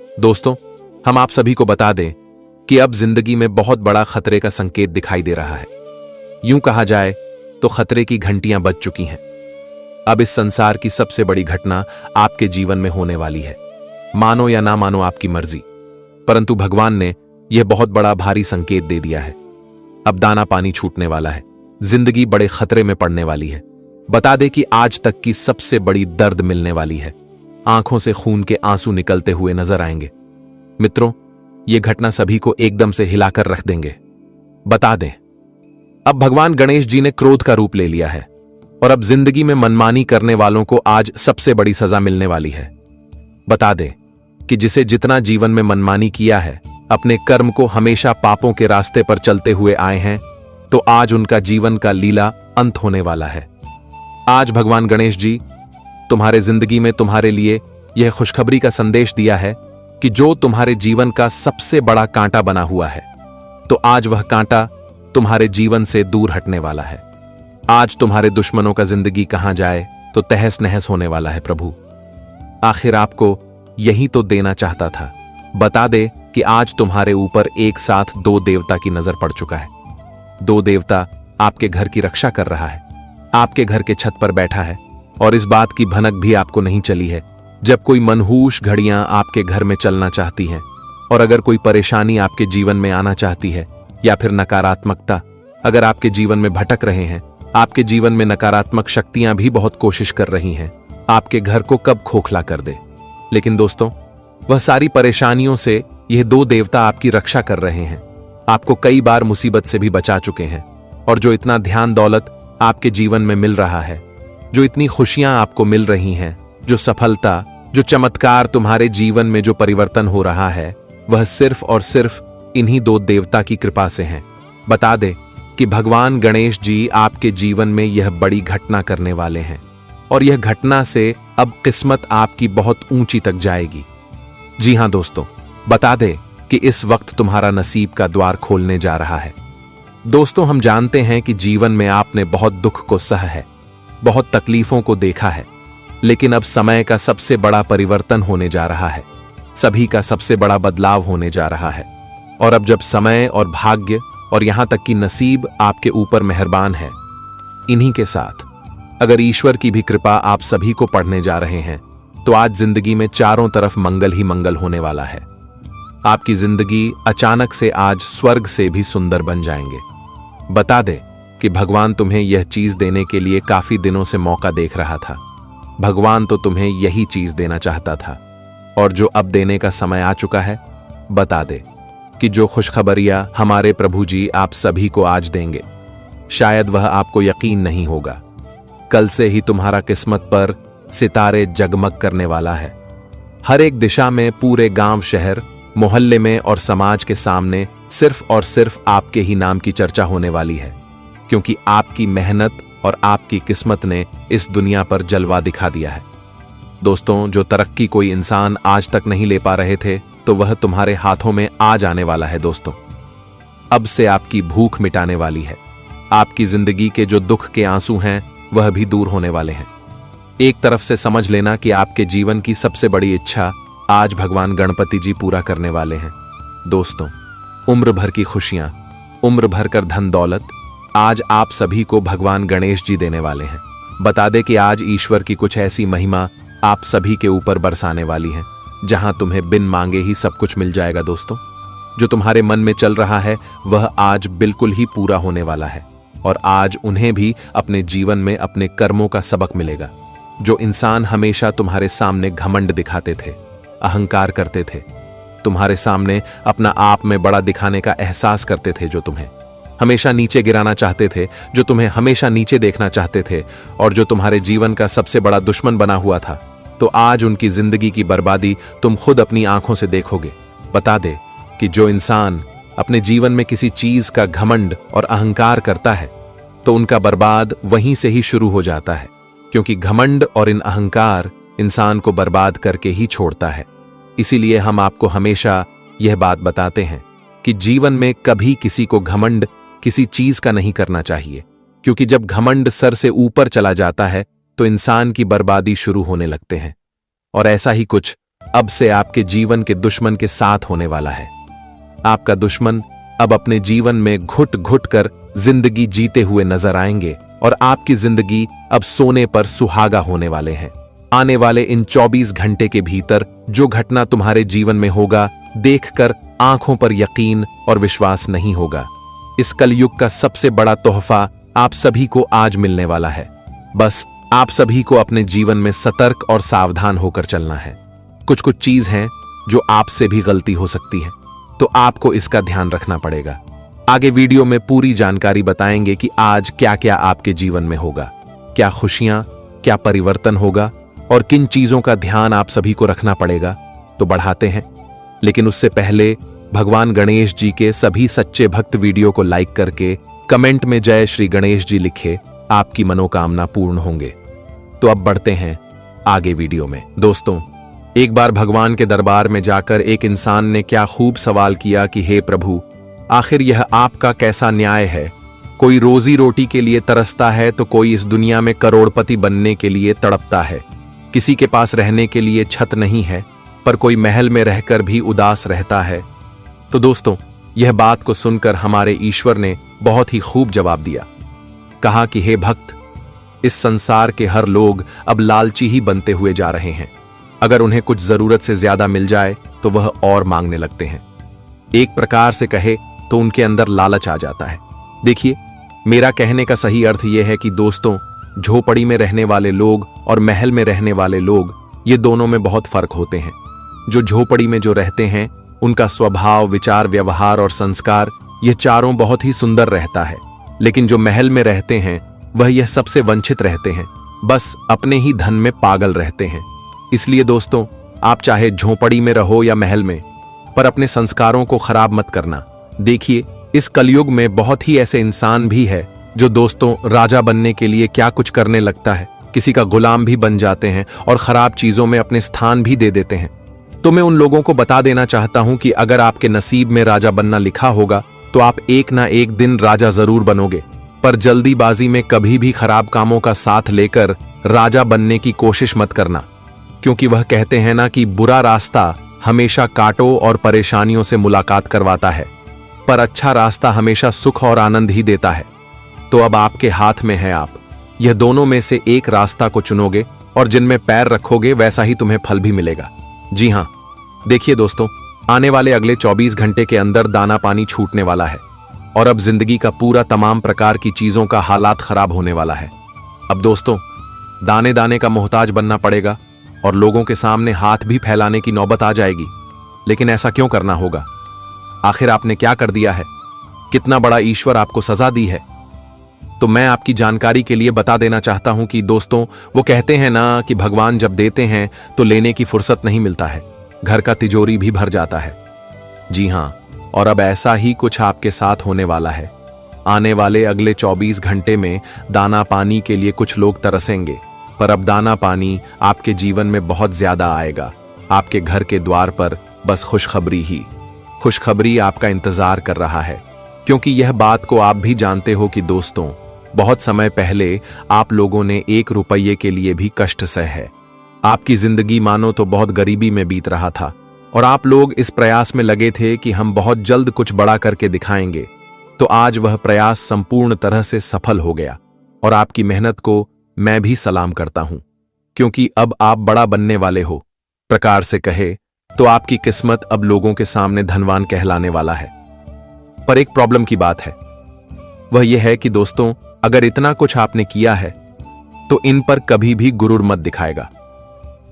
दोस्तों, हम आप सभी को बता दें कि अब जिंदगी में बहुत बड़ा खतरे का संकेत दिखाई दे रहा है। यूं कहा जाए तो खतरे की घंटियां बज चुकी हैं। अब इस संसार की सबसे बड़ी घटना आपके जीवन में होने वाली है। मानो या ना मानो आपकी मर्जी, परंतु भगवान ने यह बहुत बड़ा भारी संकेत दे दिया है। अब दाना पानी छूटने वाला है, जिंदगी बड़े खतरे में पड़ने वाली है। बता दे कि आज तक की सबसे बड़ी दर्द मिलने वाली है। आंखों से खून के आंसू निकलते हुए नजर आएंगे। मित्रों, यह घटना सभी को एकदम से हिलाकर रख देंगे। बता दें, अब भगवान गणेश जी ने क्रोध का रूप ले लिया है और अब जिंदगी में मनमानी करने वालों को आज सबसे बड़ी सजा मिलने वाली है। बता दें कि जिसे जितना जीवन में मनमानी किया है, अपने कर्म को हमेशा पापों के रास्ते पर चलते हुए आए हैं, तो आज उनका जीवन का लीला अंत होने वाला है। आज भगवान गणेश जी तुम्हारे जिंदगी में तुम्हारे लिए यह खुशखबरी का संदेश दिया है कि जो तुम्हारे जीवन का सबसे बड़ा कांटा बना हुआ है, तो आज वह कांटा तुम्हारे जीवन से दूर हटने वाला है। आज तुम्हारे दुश्मनों का जिंदगी कहां जाए तो तहस नहस होने वाला है। प्रभु आखिर आपको यही तो देना चाहता था। बता दे कि आज तुम्हारे ऊपर एक साथ दो देवता की नजर पड़ चुका है। दो देवता आपके घर की रक्षा कर रहा है, आपके घर के छत पर बैठा है और इस बात की भनक भी आपको नहीं चली है जब कोई मनहूस घड़ियां आपके घर में चलना चाहती हैं और अगर कोई परेशानी आपके जीवन में आना चाहती है या फिर नकारात्मकता अगर आपके जीवन में भटक रहे हैं, आपके जीवन में नकारात्मक शक्तियां भी बहुत कोशिश कर रही हैं आपके घर को कब खोखला कर दे। लेकिन दोस्तों, वह सारी परेशानियों से यह दो देवता आपकी रक्षा कर रहे हैं। आपको कई बार मुसीबत से भी बचा चुके हैं और जो इतना ध्यान दौलत आपके जीवन में मिल रहा है, जो इतनी खुशियां आपको मिल रही हैं, जो सफलता, जो चमत्कार तुम्हारे जीवन में जो परिवर्तन हो रहा है, वह सिर्फ और सिर्फ इन्हीं दो देवता की कृपा से है। बता दे कि भगवान गणेश जी आपके जीवन में यह बड़ी घटना करने वाले हैं और यह घटना से अब किस्मत आपकी बहुत ऊंची तक जाएगी। जी हां दोस्तों, बता दे कि इस वक्त तुम्हारा नसीब का द्वार खोलने जा रहा है। दोस्तों, हम जानते हैं कि जीवन में आपने बहुत दुख को सह है, बहुत तकलीफों को देखा है, लेकिन अब समय का सबसे बड़ा परिवर्तन होने जा रहा है। सभी का सबसे बड़ा बदलाव होने जा रहा है और अब जब समय और भाग्य और यहां तक कि नसीब आपके ऊपर मेहरबान है, इन्हीं के साथ अगर ईश्वर की भी कृपा आप सभी को पढ़ने जा रहे हैं, तो आज जिंदगी में चारों तरफ मंगल ही मंगल होने वाला है। आपकी जिंदगी अचानक से आज स्वर्ग से भी सुंदर बन जाएंगे। बता दे कि भगवान तुम्हें यह चीज देने के लिए काफी दिनों से मौका देख रहा था। भगवान तो तुम्हें यही चीज देना चाहता था और जो अब देने का समय आ चुका है। बता दे कि जो खुशखबरियां हमारे प्रभु जी आप सभी को आज देंगे, शायद वह आपको यकीन नहीं होगा। कल से ही तुम्हारा किस्मत पर सितारे जगमग करने वाला है। हर एक दिशा में, पूरे गांव, शहर, मोहल्ले में और समाज के सामने सिर्फ और सिर्फ आपके ही नाम की चर्चा होने वाली है, क्योंकि आपकी मेहनत और आपकी किस्मत ने इस दुनिया पर जलवा दिखा दिया है। दोस्तों, जो तरक्की कोई इंसान आज तक नहीं ले पा रहे थे, तो वह तुम्हारे हाथों में आ जाने वाला है। दोस्तों, अब से आपकी भूख मिटाने वाली है। आपकी जिंदगी के जो दुख के आंसू हैं, वह भी दूर होने वाले हैं। एक तरफ से समझ लेना कि आपके जीवन की सबसे बड़ी इच्छा आज भगवान गणपति जी पूरा करने वाले हैं। दोस्तों, उम्र भर की खुशियां, उम्र भर कर धन दौलत आज आप सभी को भगवान गणेश जी देने वाले हैं। बता दे कि आज ईश्वर की कुछ ऐसी महिमा आप सभी के ऊपर बरसाने वाली है, जहां तुम्हें बिन मांगे ही सब कुछ मिल जाएगा। दोस्तों, जो तुम्हारे मन में चल रहा है, वह आज बिल्कुल ही पूरा होने वाला है और आज उन्हें भी अपने जीवन में अपने कर्मों का सबक मिलेगा। जो इंसान हमेशा तुम्हारे सामने घमंड दिखाते थे, अहंकार करते थे, तुम्हारे सामने अपना आप में बड़ा दिखाने का एहसास करते थे, जो तुम्हें हमेशा नीचे गिराना चाहते थे, जो तुम्हें हमेशा नीचे देखना चाहते थे और जो तुम्हारे जीवन का सबसे बड़ा दुश्मन बना हुआ था, तो आज उनकी जिंदगी की बर्बादी तुम खुद अपनी आंखों से देखोगे। बता दे कि जो इंसान अपने जीवन में किसी चीज का घमंड और अहंकार करता है, तो उनका बर्बाद वहीं से ही शुरू हो जाता है, क्योंकि घमंड और इन अहंकार इंसान को बर्बाद करके ही छोड़ता है। इसीलिए हम आपको हमेशा यह बात बताते हैं कि जीवन में कभी किसी को घमंड किसी चीज का नहीं करना चाहिए, क्योंकि जब घमंड सर से ऊपर चला जाता है तो इंसान की बर्बादी शुरू होने लगते हैं। और ऐसा ही कुछ अब से आपके जीवन के दुश्मन के साथ होने वाला है। आपका दुश्मन अब अपने जीवन में घुट घुट कर जिंदगी जीते हुए नजर आएंगे और आपकी जिंदगी अब सोने पर सुहागा होने वाले हैं। आने वाले इन 24 घंटे के भीतर जो घटना तुम्हारे जीवन में होगा, देखकर आंखों पर यकीन और विश्वास नहीं होगा। इस कलयुग का सबसे बड़ा तोहफा आप सभी को आज मिलने वाला है। बस आप सभी को अपने जीवन में सतर्क और सावधान होकर चलना है। कुछ कुछ चीज हैं जो आपसे भी गलती हो सकती है, तो आपको इसका ध्यान रखना पड़ेगा। आगे वीडियो में पूरी जानकारी बताएंगे कि आज क्या क्या आपके जीवन में होगा, क्या खुशियां, क्या परिवर्तन होगा और किन चीजों का ध्यान आप सभी को रखना पड़ेगा। तो बढ़ाते हैं, लेकिन उससे पहले भगवान गणेश जी के सभी सच्चे भक्त वीडियो को लाइक करके कमेंट में जय श्री गणेश जी लिखे, आपकी मनोकामना पूर्ण होंगे। तो अब बढ़ते हैं आगे वीडियो में। दोस्तों, एक बार भगवान के दरबार में जाकर एक इंसान ने क्या खूब सवाल किया कि हे प्रभु, आखिर यह आपका कैसा न्याय है? कोई रोजी रोटी के लिए तरसता है तो कोई इस दुनिया में करोड़पति बनने के लिए तड़पता है। किसी के पास रहने के लिए छत नहीं है, पर कोई महल में रहकर भी उदास रहता है। तो दोस्तों, यह बात को सुनकर हमारे ईश्वर ने बहुत ही खूब जवाब दिया। कहा कि हे भक्त, इस संसार के हर लोग अब लालची ही बनते हुए जा रहे हैं। अगर उन्हें कुछ जरूरत से ज्यादा मिल जाए तो वह और मांगने लगते हैं। एक प्रकार से कहे तो उनके अंदर लालच आ जाता है। देखिए, मेरा कहने का सही अर्थ यह है कि दोस्तों, झोपड़ी में रहने वाले लोग और महल में रहने वाले लोग, ये दोनों में बहुत फर्क होते हैं। जो झोपड़ी में जो रहते हैं, उनका स्वभाव, विचार, व्यवहार और संस्कार, यह चारों बहुत ही सुंदर रहता है। लेकिन जो महल में रहते हैं, वह यह सबसे वंचित रहते हैं, बस अपने ही धन में पागल रहते हैं। इसलिए दोस्तों, आप चाहे झोपड़ी में रहो या महल में, पर अपने संस्कारों को खराब मत करना। देखिए, इस कलयुग में बहुत ही ऐसे इंसान भी है जो दोस्तों राजा बनने के लिए क्या कुछ करने लगता है, किसी का गुलाम भी बन जाते हैं और खराब चीजों में अपने स्थान भी दे देते हैं। तो मैं उन लोगों को बता देना चाहता हूं कि अगर आपके नसीब में राजा बनना लिखा होगा तो आप एक ना एक दिन राजा जरूर बनोगे, पर जल्दीबाजी में कभी भी खराब कामों का साथ लेकर राजा बनने की कोशिश मत करना, क्योंकि वह कहते हैं ना कि बुरा रास्ता हमेशा कांटों और परेशानियों से मुलाकात करवाता है, पर अच्छा रास्ता हमेशा सुख और आनंद ही देता है। तो अब आपके हाथ में है, आप यह दोनों में से एक रास्ता को चुनोगे और जिनमें पैर रखोगे वैसा ही तुम्हें फल भी मिलेगा। जी हां, देखिए दोस्तों, आने वाले अगले 24 घंटे के अंदर दाना पानी छूटने वाला है और अब जिंदगी का पूरा तमाम प्रकार की चीजों का हालात खराब होने वाला है। अब दोस्तों, दाने दाने का मोहताज बनना पड़ेगा और लोगों के सामने हाथ भी फैलाने की नौबत आ जाएगी। लेकिन ऐसा क्यों करना होगा? आखिर आपने क्या कर दिया है? कितना बड़ा ईश्वर आपको सजा दी है? तो मैं आपकी जानकारी के लिए बता देना चाहता हूं कि दोस्तों, वो कहते हैं ना कि भगवान जब देते हैं तो लेने की फुर्सत नहीं मिलता है, घर का तिजोरी भी भर जाता है। जी हां, और अब ऐसा ही कुछ आपके साथ होने वाला है। आने वाले अगले 24 घंटे में दाना पानी के लिए कुछ लोग तरसेंगे, पर अब दाना पानी आपके जीवन में बहुत ज्यादा आएगा। आपके घर के द्वार पर बस खुशखबरी आपका इंतजार कर रहा है, क्योंकि यह बात को आप भी जानते हो कि दोस्तों, बहुत समय पहले आप लोगों ने 1 रुपये के लिए भी कष्ट सहे है। आपकी जिंदगी मानो तो बहुत गरीबी में बीत रहा था और आप लोग इस प्रयास में लगे थे कि हम बहुत जल्द कुछ बड़ा करके दिखाएंगे। तो आज वह प्रयास संपूर्ण तरह से सफल हो गया और आपकी मेहनत को मैं भी सलाम करता हूं, क्योंकि अब आप बड़ा बनने वाले हो। प्रकार से कहे तो आपकी किस्मत अब लोगों के सामने धनवान कहलाने वाला है। पर एक प्रॉब्लम की बात है, वह यह है कि दोस्तों, अगर इतना कुछ आपने किया है तो इन पर कभी भी गुरूर मत दिखाएगा।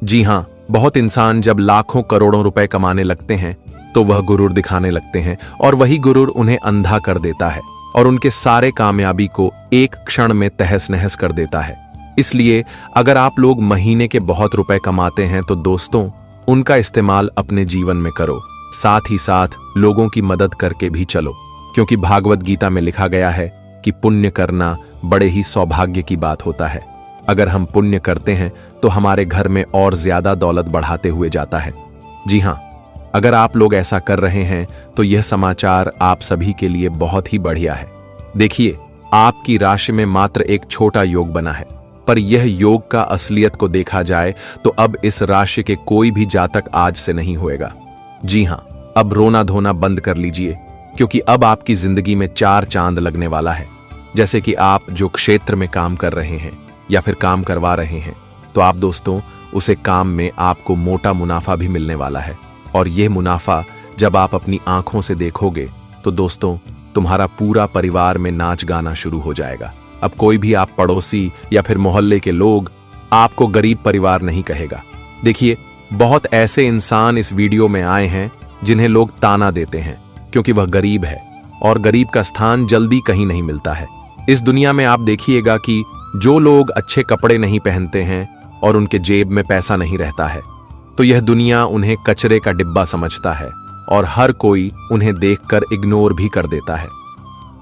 जी हां, बहुत इंसान जब लाखों करोड़ों रुपए कमाने लगते हैं तो वह गुरूर दिखाने लगते हैं और वही गुरूर उन्हें अंधा कर देता है और उनके सारे कामयाबी को एक क्षण में तहस नहस कर देता है। इसलिए अगर आप लोग महीने के बहुत रुपए कमाते हैं तो दोस्तों, उनका इस्तेमाल अपने जीवन में करो, साथ ही साथ लोगों की मदद करके भी चलो, क्योंकि भागवत गीता में लिखा गया है कि पुण्य करना बड़े ही सौभाग्य की बात होता है। अगर हम पुण्य करते हैं तो हमारे घर में और ज्यादा दौलत बढ़ाते हुए जाता है। जी हां, अगर आप लोग ऐसा कर रहे हैं तो यह समाचार आप सभी के लिए बहुत ही बढ़िया है। देखिए, आपकी राशि में मात्र एक छोटा योग बना है पर यह योग का असलियत को देखा जाए तो अब इस राशि के कोई भी जातक आज से नहीं होएगा। जी हां, अब रोना धोना बंद कर लीजिए, क्योंकि अब आपकी जिंदगी में 4 चांद लगने वाला है। जैसे कि आप जो क्षेत्र में काम कर रहे हैं या फिर काम करवा रहे हैं, तो आप दोस्तों उसे काम में आपको मोटा मुनाफा भी मिलने वाला है। और यह मुनाफा जब आप अपनी आंखों से देखोगे तो दोस्तों तुम्हारा पूरा परिवार में नाच गाना शुरू हो जाएगा। अब कोई भी आप पड़ोसी या फिर मोहल्ले के लोग आपको गरीब परिवार नहीं कहेगा। देखिए, बहुत ऐसे इंसान इस वीडियो में आए हैं जिन्हें लोग ताना देते हैं क्योंकि वह गरीब है, और गरीब का स्थान जल्दी कहीं नहीं मिलता है। इस दुनिया में आप देखिएगा कि जो लोग अच्छे कपड़े नहीं पहनते हैं और उनके जेब में पैसा नहीं रहता है, तो यह दुनिया उन्हें कचरे का डिब्बा समझता है और हर कोई उन्हें देखकर इग्नोर भी कर देता है।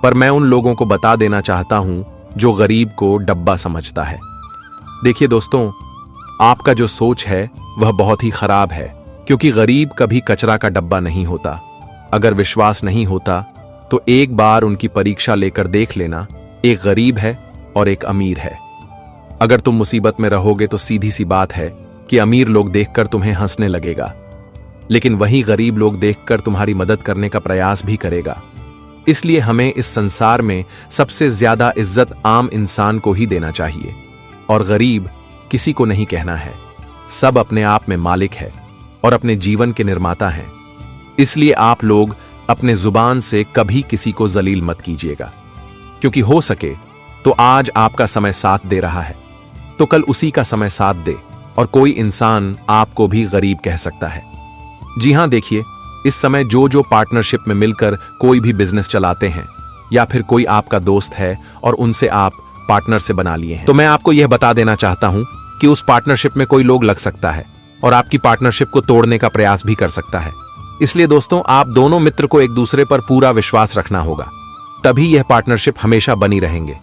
पर मैं उन लोगों को बता देना चाहता हूं जो गरीब को डब्बा समझता है। देखिए दोस्तों, आपका जो सोच है वह बहुत ही खराब है, क्योंकि गरीब कभी कचरा का डब्बा नहीं होता। अगर विश्वास नहीं होता तो एक बार उनकी परीक्षा लेकर देख लेना, एक गरीब है और एक अमीर है। अगर तुम मुसीबत में रहोगे तो सीधी सी बात है कि अमीर लोग देखकर तुम्हें हंसने लगेगा, लेकिन वही गरीब लोग देखकर तुम्हारी मदद करने का प्रयास भी करेगा। इसलिए हमें इस संसार में सबसे ज्यादा इज्जत आम इंसान को ही देना चाहिए, और गरीब किसी को नहीं कहना है। सब अपने आप में मालिक है और अपने जीवन के निर्माता हैं। इसलिए आप लोग अपने जुबान से कभी किसी को जलील मत कीजिएगा, क्योंकि हो सके तो आज आपका समय साथ दे रहा है तो कल उसी का समय साथ दे, और कोई इंसान आपको भी गरीब कह सकता है। जी हां, देखिए, इस समय जो पार्टनरशिप में मिलकर कोई भी बिजनेस चलाते हैं, या फिर कोई आपका दोस्त है और उनसे आप पार्टनर से बना लिए हैं, तो मैं आपको यह बता देना चाहता हूं कि उस पार्टनरशिप में कोई लोग लग सकता है और आपकी पार्टनरशिप को तोड़ने का प्रयास भी कर सकता है। इसलिए दोस्तों, आप दोनों मित्र को एक दूसरे पर पूरा विश्वास रखना होगा, तभी यह पार्टनरशिप हमेशा बनी रहेंगे।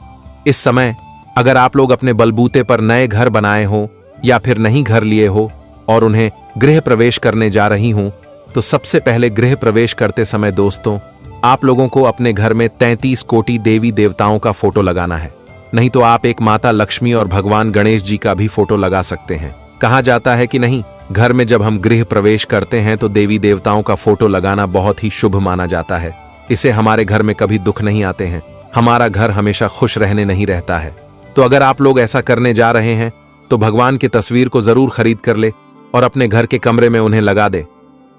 इस समय अगर आप लोग अपने बलबूते पर नए घर बनाए हो या फिर नहीं घर लिए हो और उन्हें गृह प्रवेश करने जा रही हूं, तो सबसे पहले गृह प्रवेश करते समय दोस्तों आप लोगों को अपने घर में 33 कोटि देवी देवताओं का फोटो लगाना है। नहीं तो आप एक माता लक्ष्मी और भगवान गणेश जी का भी फोटो लगा सकते हैं। कहा जाता है कि नहीं, घर में जब हम गृह प्रवेश करते हैं तो देवी देवताओं का फोटो लगाना बहुत ही शुभ माना जाता है। इससे हमारे घर में कभी दुख नहीं आते हैं, हमारा घर हमेशा खुश रहने नहीं रहता है। तो अगर आप लोग ऐसा करने जा रहे हैं तो भगवान की तस्वीर को जरूर खरीद कर ले और अपने घर के कमरे में उन्हें लगा दे।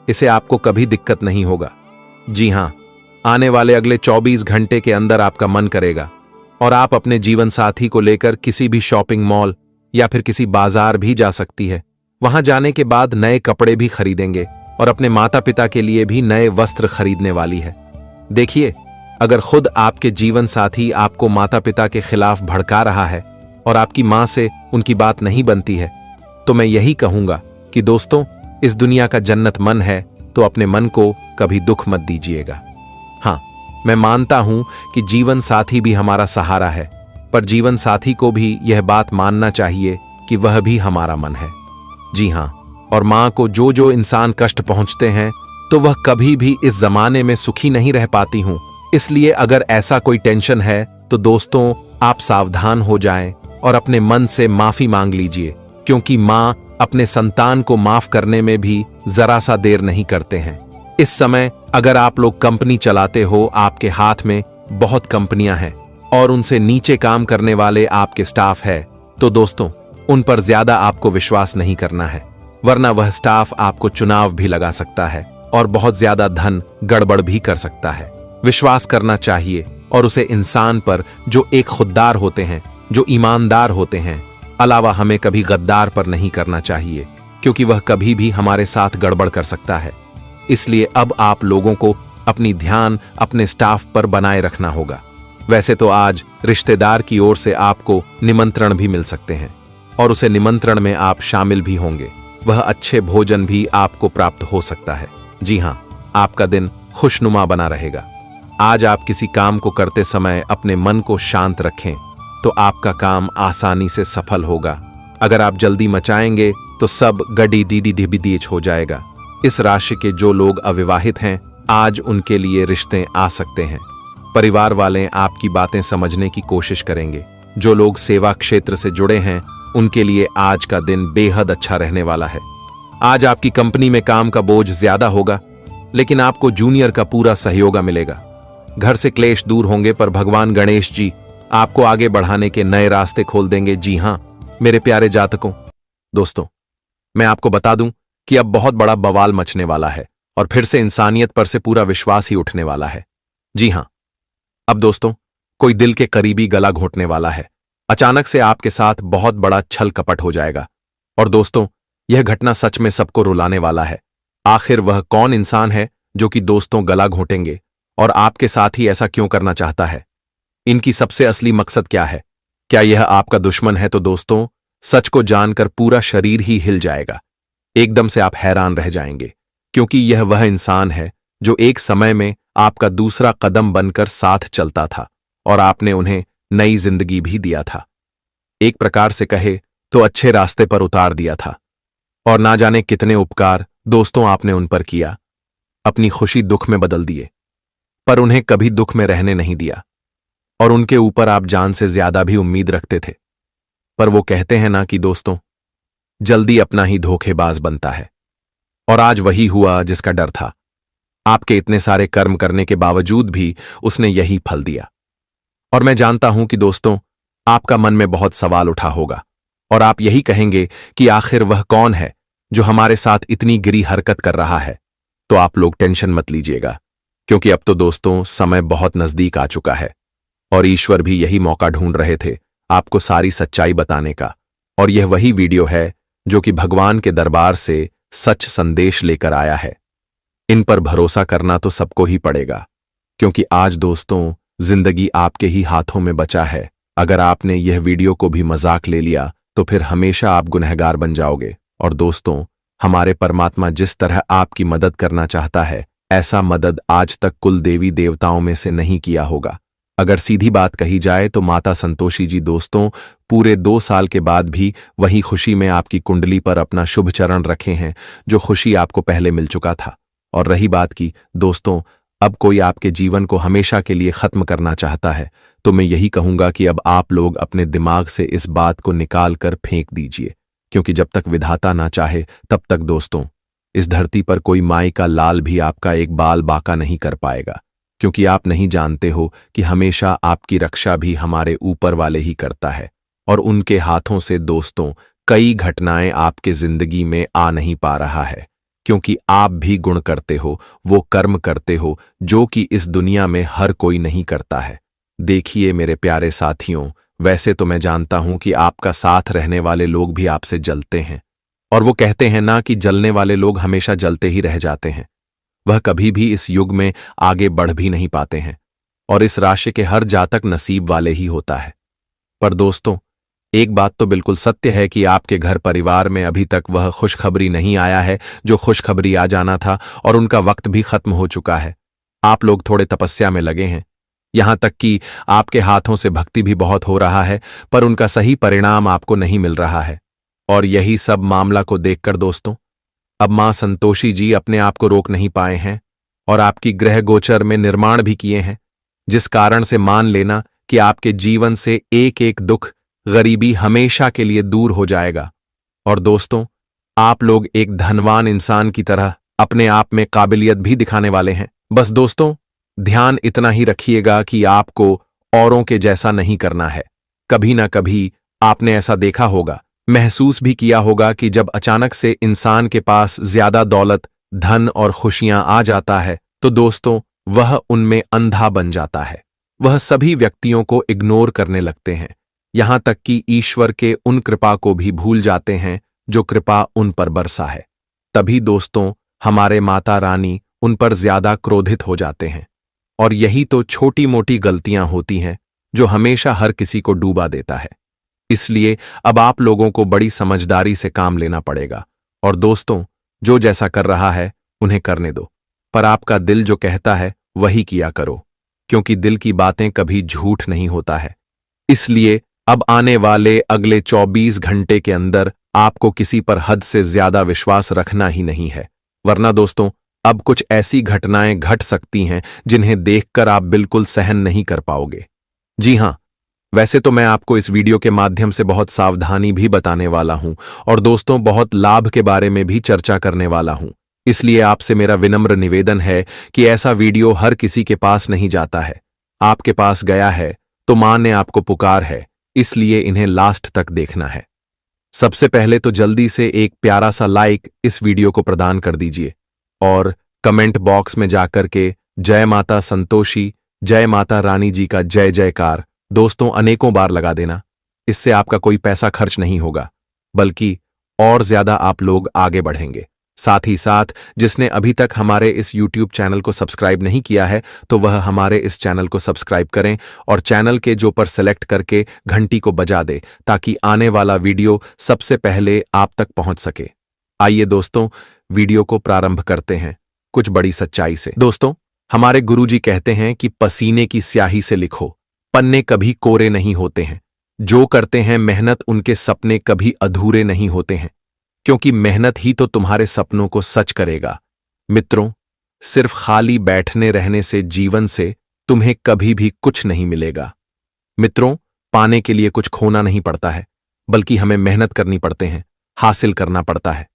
इसे आपको कभी दिक्कत नहीं होगा। जी हां, आने वाले अगले 24 घंटे के अंदर आपका मन करेगा और आप अपने जीवन साथी को लेकर किसी भी शॉपिंग मॉल या फिर किसी बाजार भी जा सकती है। वहां जाने के बाद नए कपड़े भी खरीदेंगे और अपने माता पिता के लिए भी नए वस्त्र खरीदने वाली है। देखिए, अगर खुद आपके जीवन साथी आपको माता पिता के खिलाफ भड़का रहा है और आपकी मां से उनकी बात नहीं बनती है, तो मैं यही कहूंगा कि दोस्तों, इस दुनिया का जन्नत मन है, तो अपने मन को कभी दुख मत दीजिएगा। हां, मैं मानता हूं कि जीवन साथी भी हमारा सहारा है, पर जीवन साथी को भी यह बात मानना चाहिए कि वह भी हमारा मन है। जी हां, और मां को जो इंसान कष्ट पहुंचते हैं तो वह कभी भी इस जमाने में सुखी नहीं रह पाती हूं। इसलिए अगर ऐसा कोई टेंशन है तो दोस्तों आप सावधान हो जाएं और अपने मन से माफी मांग लीजिए, क्योंकि मां अपने संतान को माफ करने में भी जरा सा देर नहीं करते हैं। इस समय अगर आप लोग कंपनी चलाते हो, आपके हाथ में बहुत कंपनियां हैं और उनसे नीचे काम करने वाले आपके स्टाफ है, तो दोस्तों उन पर ज्यादा आपको विश्वास नहीं करना है, वरना वह स्टाफ आपको चुनाव भी लगा सकता है और बहुत ज्यादा धन गड़बड़ भी कर सकता है। विश्वास करना चाहिए और उसे इंसान पर जो एक खुददार होते हैं, जो ईमानदार होते हैं, अलावा हमें कभी गद्दार पर नहीं करना चाहिए, क्योंकि वह कभी भी हमारे साथ गड़बड़ कर सकता है। इसलिए अब आप लोगों को अपनी ध्यान अपने स्टाफ पर बनाए रखना होगा। वैसे तो आज रिश्तेदार की ओर से आपको निमंत्रण भी मिल सकते हैं और उसे निमंत्रण में आप शामिल भी होंगे। वह अच्छे भोजन भी आपको प्राप्त हो सकता है। जी हां, आपका दिन खुशनुमा बना रहेगा। आज आप किसी काम को करते समय अपने मन को शांत रखें तो आपका काम आसानी से सफल होगा। अगर आप जल्दी मचाएंगे तो सब गडी डीडी ढिबिदीच हो जाएगा। इस राशि के जो लोग अविवाहित हैं, आज उनके लिए रिश्ते आ सकते हैं। परिवार वाले आपकी बातें समझने की कोशिश करेंगे, जो लोग सेवा क्षेत्र से जुड़े हैं उनके लिए आज का दिन बेहद अच्छा रहने वाला है। आज आपकी कंपनी में काम का बोझ ज्यादा होगा, लेकिन आपको जूनियर का पूरा सहयोग मिलेगा। घर से क्लेश दूर होंगे, पर भगवान गणेश जी आपको आगे बढ़ाने के नए रास्ते खोल देंगे। जी हां मेरे प्यारे जातकों, दोस्तों मैं आपको बता दूं कि अब बहुत बड़ा बवाल मचने वाला है और फिर से इंसानियत पर से पूरा विश्वास ही उठने वाला है। जी हां, अब दोस्तों कोई दिल के करीबी गला घोंटने वाला है। अचानक से आपके साथ बहुत बड़ा छल कपट हो जाएगा। और दोस्तों यह घटना सच में सबको रुलाने वाला है। आखिर वह कौन इंसान है जो कि दोस्तों गला घोंटेंगे और आपके साथ ही ऐसा क्यों करना चाहता है? इनकी सबसे असली मकसद क्या है? क्या यह आपका दुश्मन है? तो दोस्तों सच को जानकर पूरा शरीर ही हिल जाएगा। एकदम से आप हैरान रह जाएंगे, क्योंकि यह वह इंसान है जो एक समय में आपका दूसरा कदम बनकर साथ चलता था और आपने उन्हें नई जिंदगी भी दिया था। एक प्रकार से कहे तो अच्छे रास्ते पर उतार दिया था। और ना जाने कितने उपकार दोस्तों आपने उन पर किया, अपनी खुशी दुख में बदल दिए, पर उन्हें कभी दुख में रहने नहीं दिया। और उनके ऊपर आप जान से ज्यादा भी उम्मीद रखते थे। पर वो कहते हैं ना कि दोस्तों जल्दी अपना ही धोखेबाज बनता है। और आज वही हुआ जिसका डर था। आपके इतने सारे कर्म करने के बावजूद भी उसने यही फल दिया। और मैं जानता हूं कि दोस्तों आपका मन में बहुत सवाल उठा होगा और आप यही कहेंगे कि आखिर वह कौन है जो हमारे साथ इतनी गिरी हरकत कर रहा है। तो आप लोग टेंशन मत लीजिएगा, क्योंकि अब तो दोस्तों समय बहुत नजदीक आ चुका है और ईश्वर भी यही मौका ढूंढ रहे थे आपको सारी सच्चाई बताने का। और यह वही वीडियो है जो कि भगवान के दरबार से सच संदेश लेकर आया है। इन पर भरोसा करना तो सबको ही पड़ेगा, क्योंकि आज दोस्तों जिंदगी आपके ही हाथों में बचा है। अगर आपने यह वीडियो को भी मजाक ले लिया तो फिर हमेशा आप गुनहगार बन जाओगे। और दोस्तों हमारे परमात्मा जिस तरह आपकी मदद करना चाहता है, ऐसा मदद आज तक कुल देवी देवताओं में से नहीं किया होगा। अगर सीधी बात कही जाए तो माता संतोषी जी दोस्तों पूरे 2 साल के बाद भी वही खुशी में आपकी कुंडली पर अपना शुभ चरण रखे हैं, जो खुशी आपको पहले मिल चुका था। और रही बात की दोस्तों अब कोई आपके जीवन को हमेशा के लिए खत्म करना चाहता है, तो मैं यही कहूंगा कि अब आप लोग अपने दिमाग से इस बात को निकाल कर फेंक दीजिए, क्योंकि जब तक विधाता ना चाहे तब तक दोस्तों इस धरती पर कोई माई का लाल भी आपका एक बाल बाका नहीं कर पाएगा। क्योंकि आप नहीं जानते हो कि हमेशा आपकी रक्षा भी हमारे ऊपर वाले ही करता है, और उनके हाथों से दोस्तों कई घटनाएं आपके जिंदगी में आ नहीं पा रहा है, क्योंकि आप भी गुण करते हो, वो कर्म करते हो जो कि इस दुनिया में हर कोई नहीं करता है। देखिए मेरे प्यारे साथियों, वैसे तो मैं जानता हूं कि आपका साथ रहने वाले लोग भी आपसे जलते हैं, और वो कहते हैं ना कि जलने वाले लोग हमेशा जलते ही रह जाते हैं। वह कभी भी इस युग में आगे बढ़ भी नहीं पाते हैं, और इस राशि के हर जातक नसीब वाले ही होता है। पर दोस्तों एक बात तो बिल्कुल सत्य है कि आपके घर परिवार में अभी तक वह खुशखबरी नहीं आया है जो खुशखबरी आ जाना था, और उनका वक्त भी खत्म हो चुका है। आप लोग थोड़े तपस्या में लगे हैं, यहां तक कि आपके हाथों से भक्ति भी बहुत हो रहा है, पर उनका सही परिणाम आपको नहीं मिल रहा है। और यही सब मामला को देखकर दोस्तों अब मां संतोषी जी अपने आप को रोक नहीं पाए हैं और आपकी ग्रह गोचर में निर्माण भी किए हैं, जिस कारण से मान लेना कि आपके जीवन से एक एक दुख गरीबी हमेशा के लिए दूर हो जाएगा। और दोस्तों आप लोग एक धनवान इंसान की तरह अपने आप में काबिलियत भी दिखाने वाले हैं। बस दोस्तों ध्यान इतना ही रखिएगा कि आपको औरों के जैसा नहीं करना है। कभी ना कभी आपने ऐसा देखा होगा, महसूस भी किया होगा कि जब अचानक से इंसान के पास ज्यादा दौलत, धन और खुशियां आ जाता है तो दोस्तों वह उनमें अंधा बन जाता है। वह सभी व्यक्तियों को इग्नोर करने लगते हैं, यहां तक कि ईश्वर के उन कृपा को भी भूल जाते हैं जो कृपा उन पर बरसा है। तभी दोस्तों हमारे माता रानी उन पर ज्यादा क्रोधित हो जाते हैं, और यही तो छोटी मोटी गलतियां होती हैं जो हमेशा हर किसी को डूबा देता है। इसलिए अब आप लोगों को बड़ी समझदारी से काम लेना पड़ेगा। और दोस्तों जो जैसा कर रहा है उन्हें करने दो, पर आपका दिल जो कहता है वही किया करो, क्योंकि दिल की बातें कभी झूठ नहीं होता है। इसलिए अब आने वाले अगले 24 घंटे के अंदर आपको किसी पर हद से ज्यादा विश्वास रखना ही नहीं है, वरना दोस्तों अब कुछ ऐसी घटनाएं घट सकती हैं जिन्हें देखकर आप बिल्कुल सहन नहीं कर पाओगे। जी हां, वैसे तो मैं आपको इस वीडियो के माध्यम से बहुत सावधानी भी बताने वाला हूं और दोस्तों बहुत लाभ के बारे में भी चर्चा करने वाला हूं। इसलिए आपसे मेरा विनम्र निवेदन है कि ऐसा वीडियो हर किसी के पास नहीं जाता है। आपके पास गया है तो मां ने आपको पुकार है, इसलिए इन्हें लास्ट तक देखना है। सबसे पहले तो जल्दी से एक प्यारा सा लाइक इस वीडियो को प्रदान कर दीजिए और कमेंट बॉक्स में जाकर के जय माता संतोषी, जय माता रानी जी का जय जयकार दोस्तों अनेकों बार लगा देना। इससे आपका कोई पैसा खर्च नहीं होगा, बल्कि और ज्यादा आप लोग आगे बढ़ेंगे। साथ ही साथ जिसने अभी तक हमारे इस YouTube चैनल को सब्सक्राइब नहीं किया है तो वह हमारे इस चैनल को सब्सक्राइब करें और चैनल के जो पर सेलेक्ट करके घंटी को बजा दे ताकि आने वाला वीडियो सबसे पहले आप तक पहुंच सके। आइए दोस्तों वीडियो को प्रारंभ करते हैं कुछ बड़ी सच्चाई से। दोस्तों हमारे गुरुजी कहते हैं कि पसीने की स्याही से लिखो, पन्ने कभी कोरे नहीं होते हैं। जो करते हैं मेहनत उनके सपने कभी अधूरे नहीं होते हैं, क्योंकि मेहनत ही तो तुम्हारे सपनों को सच करेगा। मित्रों सिर्फ खाली बैठने रहने से जीवन से तुम्हें कभी भी कुछ नहीं मिलेगा। मित्रों पाने के लिए कुछ खोना नहीं पड़ता है, बल्कि हमें मेहनत करनी पड़ते हैं, हासिल करना पड़ता है।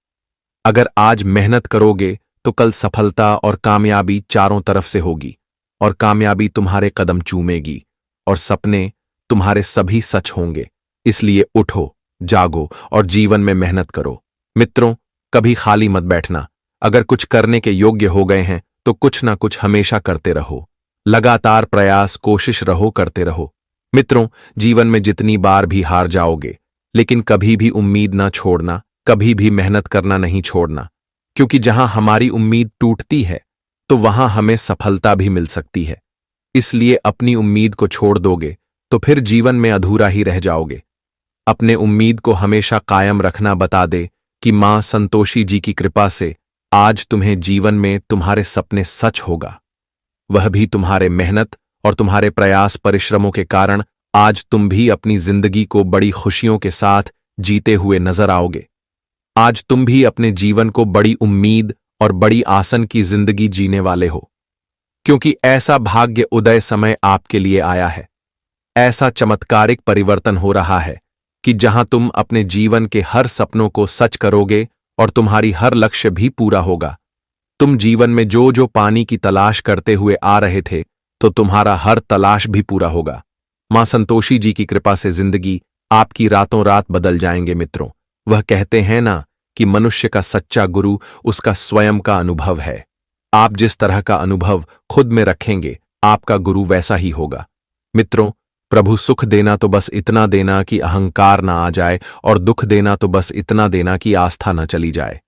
अगर आज मेहनत करोगे तो कल सफलता और कामयाबी चारों तरफ से होगी और कामयाबी तुम्हारे कदम चूमेगी और सपने तुम्हारे सभी सच होंगे। इसलिए उठो, जागो और जीवन में मेहनत करो। मित्रों कभी खाली मत बैठना। अगर कुछ करने के योग्य हो गए हैं तो कुछ ना कुछ हमेशा करते रहो। लगातार प्रयास कोशिश रहो, करते रहो। मित्रों जीवन में जितनी बार भी हार जाओगे, लेकिन कभी भी उम्मीद ना छोड़ना, कभी भी मेहनत करना नहीं छोड़ना, क्योंकि जहां हमारी उम्मीद टूटती है तो वहां हमें सफलता भी मिल सकती है। इसलिए अपनी उम्मीद को छोड़ दोगे तो फिर जीवन में अधूरा ही रह जाओगे। अपने उम्मीद को हमेशा कायम रखना बता दे कि मां संतोषी जी की कृपा से आज तुम्हें जीवन में तुम्हारे सपने सच होगा। वह भी तुम्हारे मेहनत और तुम्हारे प्रयास परिश्रमों के कारण आज तुम भी अपनी जिंदगी को बड़ी खुशियों के साथ जीते हुए नजर आओगे। आज तुम भी अपने जीवन को बड़ी उम्मीद और बड़ी आसन की जिंदगी जीने वाले हो, क्योंकि ऐसा भाग्य उदय समय आपके लिए आया है। ऐसा चमत्कारिक परिवर्तन हो रहा है कि जहां तुम अपने जीवन के हर सपनों को सच करोगे और तुम्हारी हर लक्ष्य भी पूरा होगा। तुम जीवन में जो जो पानी की तलाश करते हुए आ रहे थे तो तुम्हारा हर तलाश भी पूरा होगा। मां संतोषी जी की कृपा से जिंदगी आपकी रातों रात बदल जाएंगे। मित्रों वह कहते हैं ना कि मनुष्य का सच्चा गुरु उसका स्वयं का अनुभव है। आप जिस तरह का अनुभव खुद में रखेंगे आपका गुरु वैसा ही होगा। मित्रों प्रभु सुख देना तो बस इतना देना कि अहंकार ना आ जाए और दुख देना तो बस इतना देना कि आस्था न चली जाए।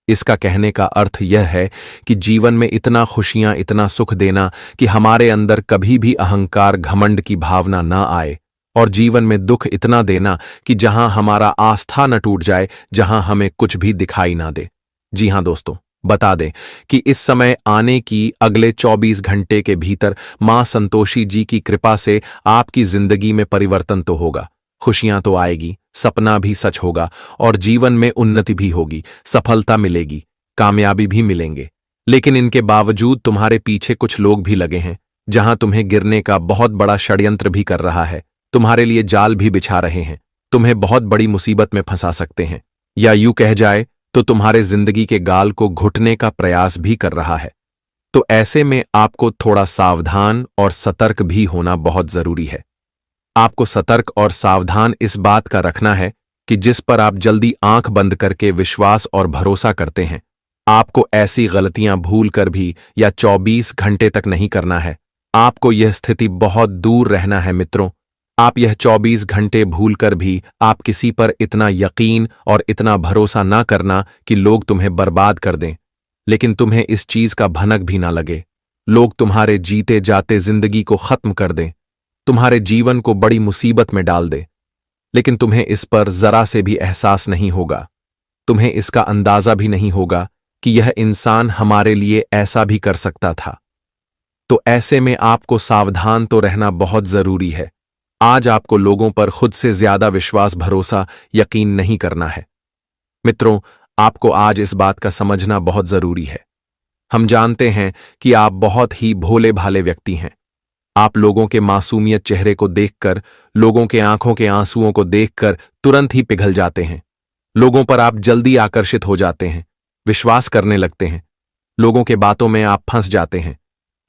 इसका कहने का अर्थ यह है कि जीवन में इतना खुशियां, इतना सुख देना कि हमारे अंदर कभी भी अहंकार, घमंड की भावना न आए, और जीवन में दुख इतना देना कि जहां हमारा आस्था न टूट जाए, जहां हमें कुछ भी दिखाई ना दे। जी हां दोस्तों बता दें कि इस समय आने की अगले 24 घंटे के भीतर मां संतोषी जी की कृपा से आपकी जिंदगी में परिवर्तन तो होगा, खुशियां तो आएगी, सपना भी सच होगा और जीवन में उन्नति भी होगी, सफलता मिलेगी, कामयाबी भी मिलेंगे। लेकिन इनके बावजूद तुम्हारे पीछे कुछ लोग भी लगे हैं, जहां तुम्हें गिरने का बहुत बड़ा षड्यंत्र भी कर रहा है, तुम्हारे लिए जाल भी बिछा रहे हैं, तुम्हें बहुत बड़ी मुसीबत में फंसा सकते हैं, या यूं कह जाए तो तुम्हारे जिंदगी के गाल को घुटने का प्रयास भी कर रहा है। तो ऐसे में आपको थोड़ा सावधान और सतर्क भी होना बहुत जरूरी है। आपको सतर्क और सावधान इस बात का रखना है कि जिस पर आप जल्दी आंख बंद करके विश्वास और भरोसा करते हैं, आपको ऐसी गलतियां भूल कर भी या 24 घंटे तक नहीं करना है। आपको यह स्थिति बहुत दूर रहना है। मित्रों आप यह 24 घंटे भूल कर भी आप किसी पर इतना यकीन और इतना भरोसा ना करना कि लोग तुम्हें बर्बाद कर दें, लेकिन तुम्हें इस चीज का भनक भी ना लगे, लोग तुम्हारे जीते जाते जिंदगी को खत्म कर दें, तुम्हारे जीवन को बड़ी मुसीबत में डाल दे, लेकिन तुम्हें इस पर जरा से भी एहसास नहीं होगा। तुम्हें इसका अंदाजा भी नहीं होगा कि यह इंसान हमारे लिए ऐसा भी कर सकता था। तो ऐसे में आपको सावधान तो रहना बहुत जरूरी है। आज आपको लोगों पर खुद से ज्यादा विश्वास, भरोसा, यकीन नहीं करना है। मित्रों आपको आज इस बात का समझना बहुत जरूरी है। हम जानते हैं कि आप बहुत ही भोले भाले व्यक्ति हैं। आप लोगों के मासूमियत चेहरे को देखकर, लोगों के आंखों के आंसुओं को देखकर तुरंत ही पिघल जाते हैं। लोगों पर आप जल्दी आकर्षित हो जाते हैं, विश्वास करने लगते हैं। लोगों के बातों में आप फंस जाते हैं।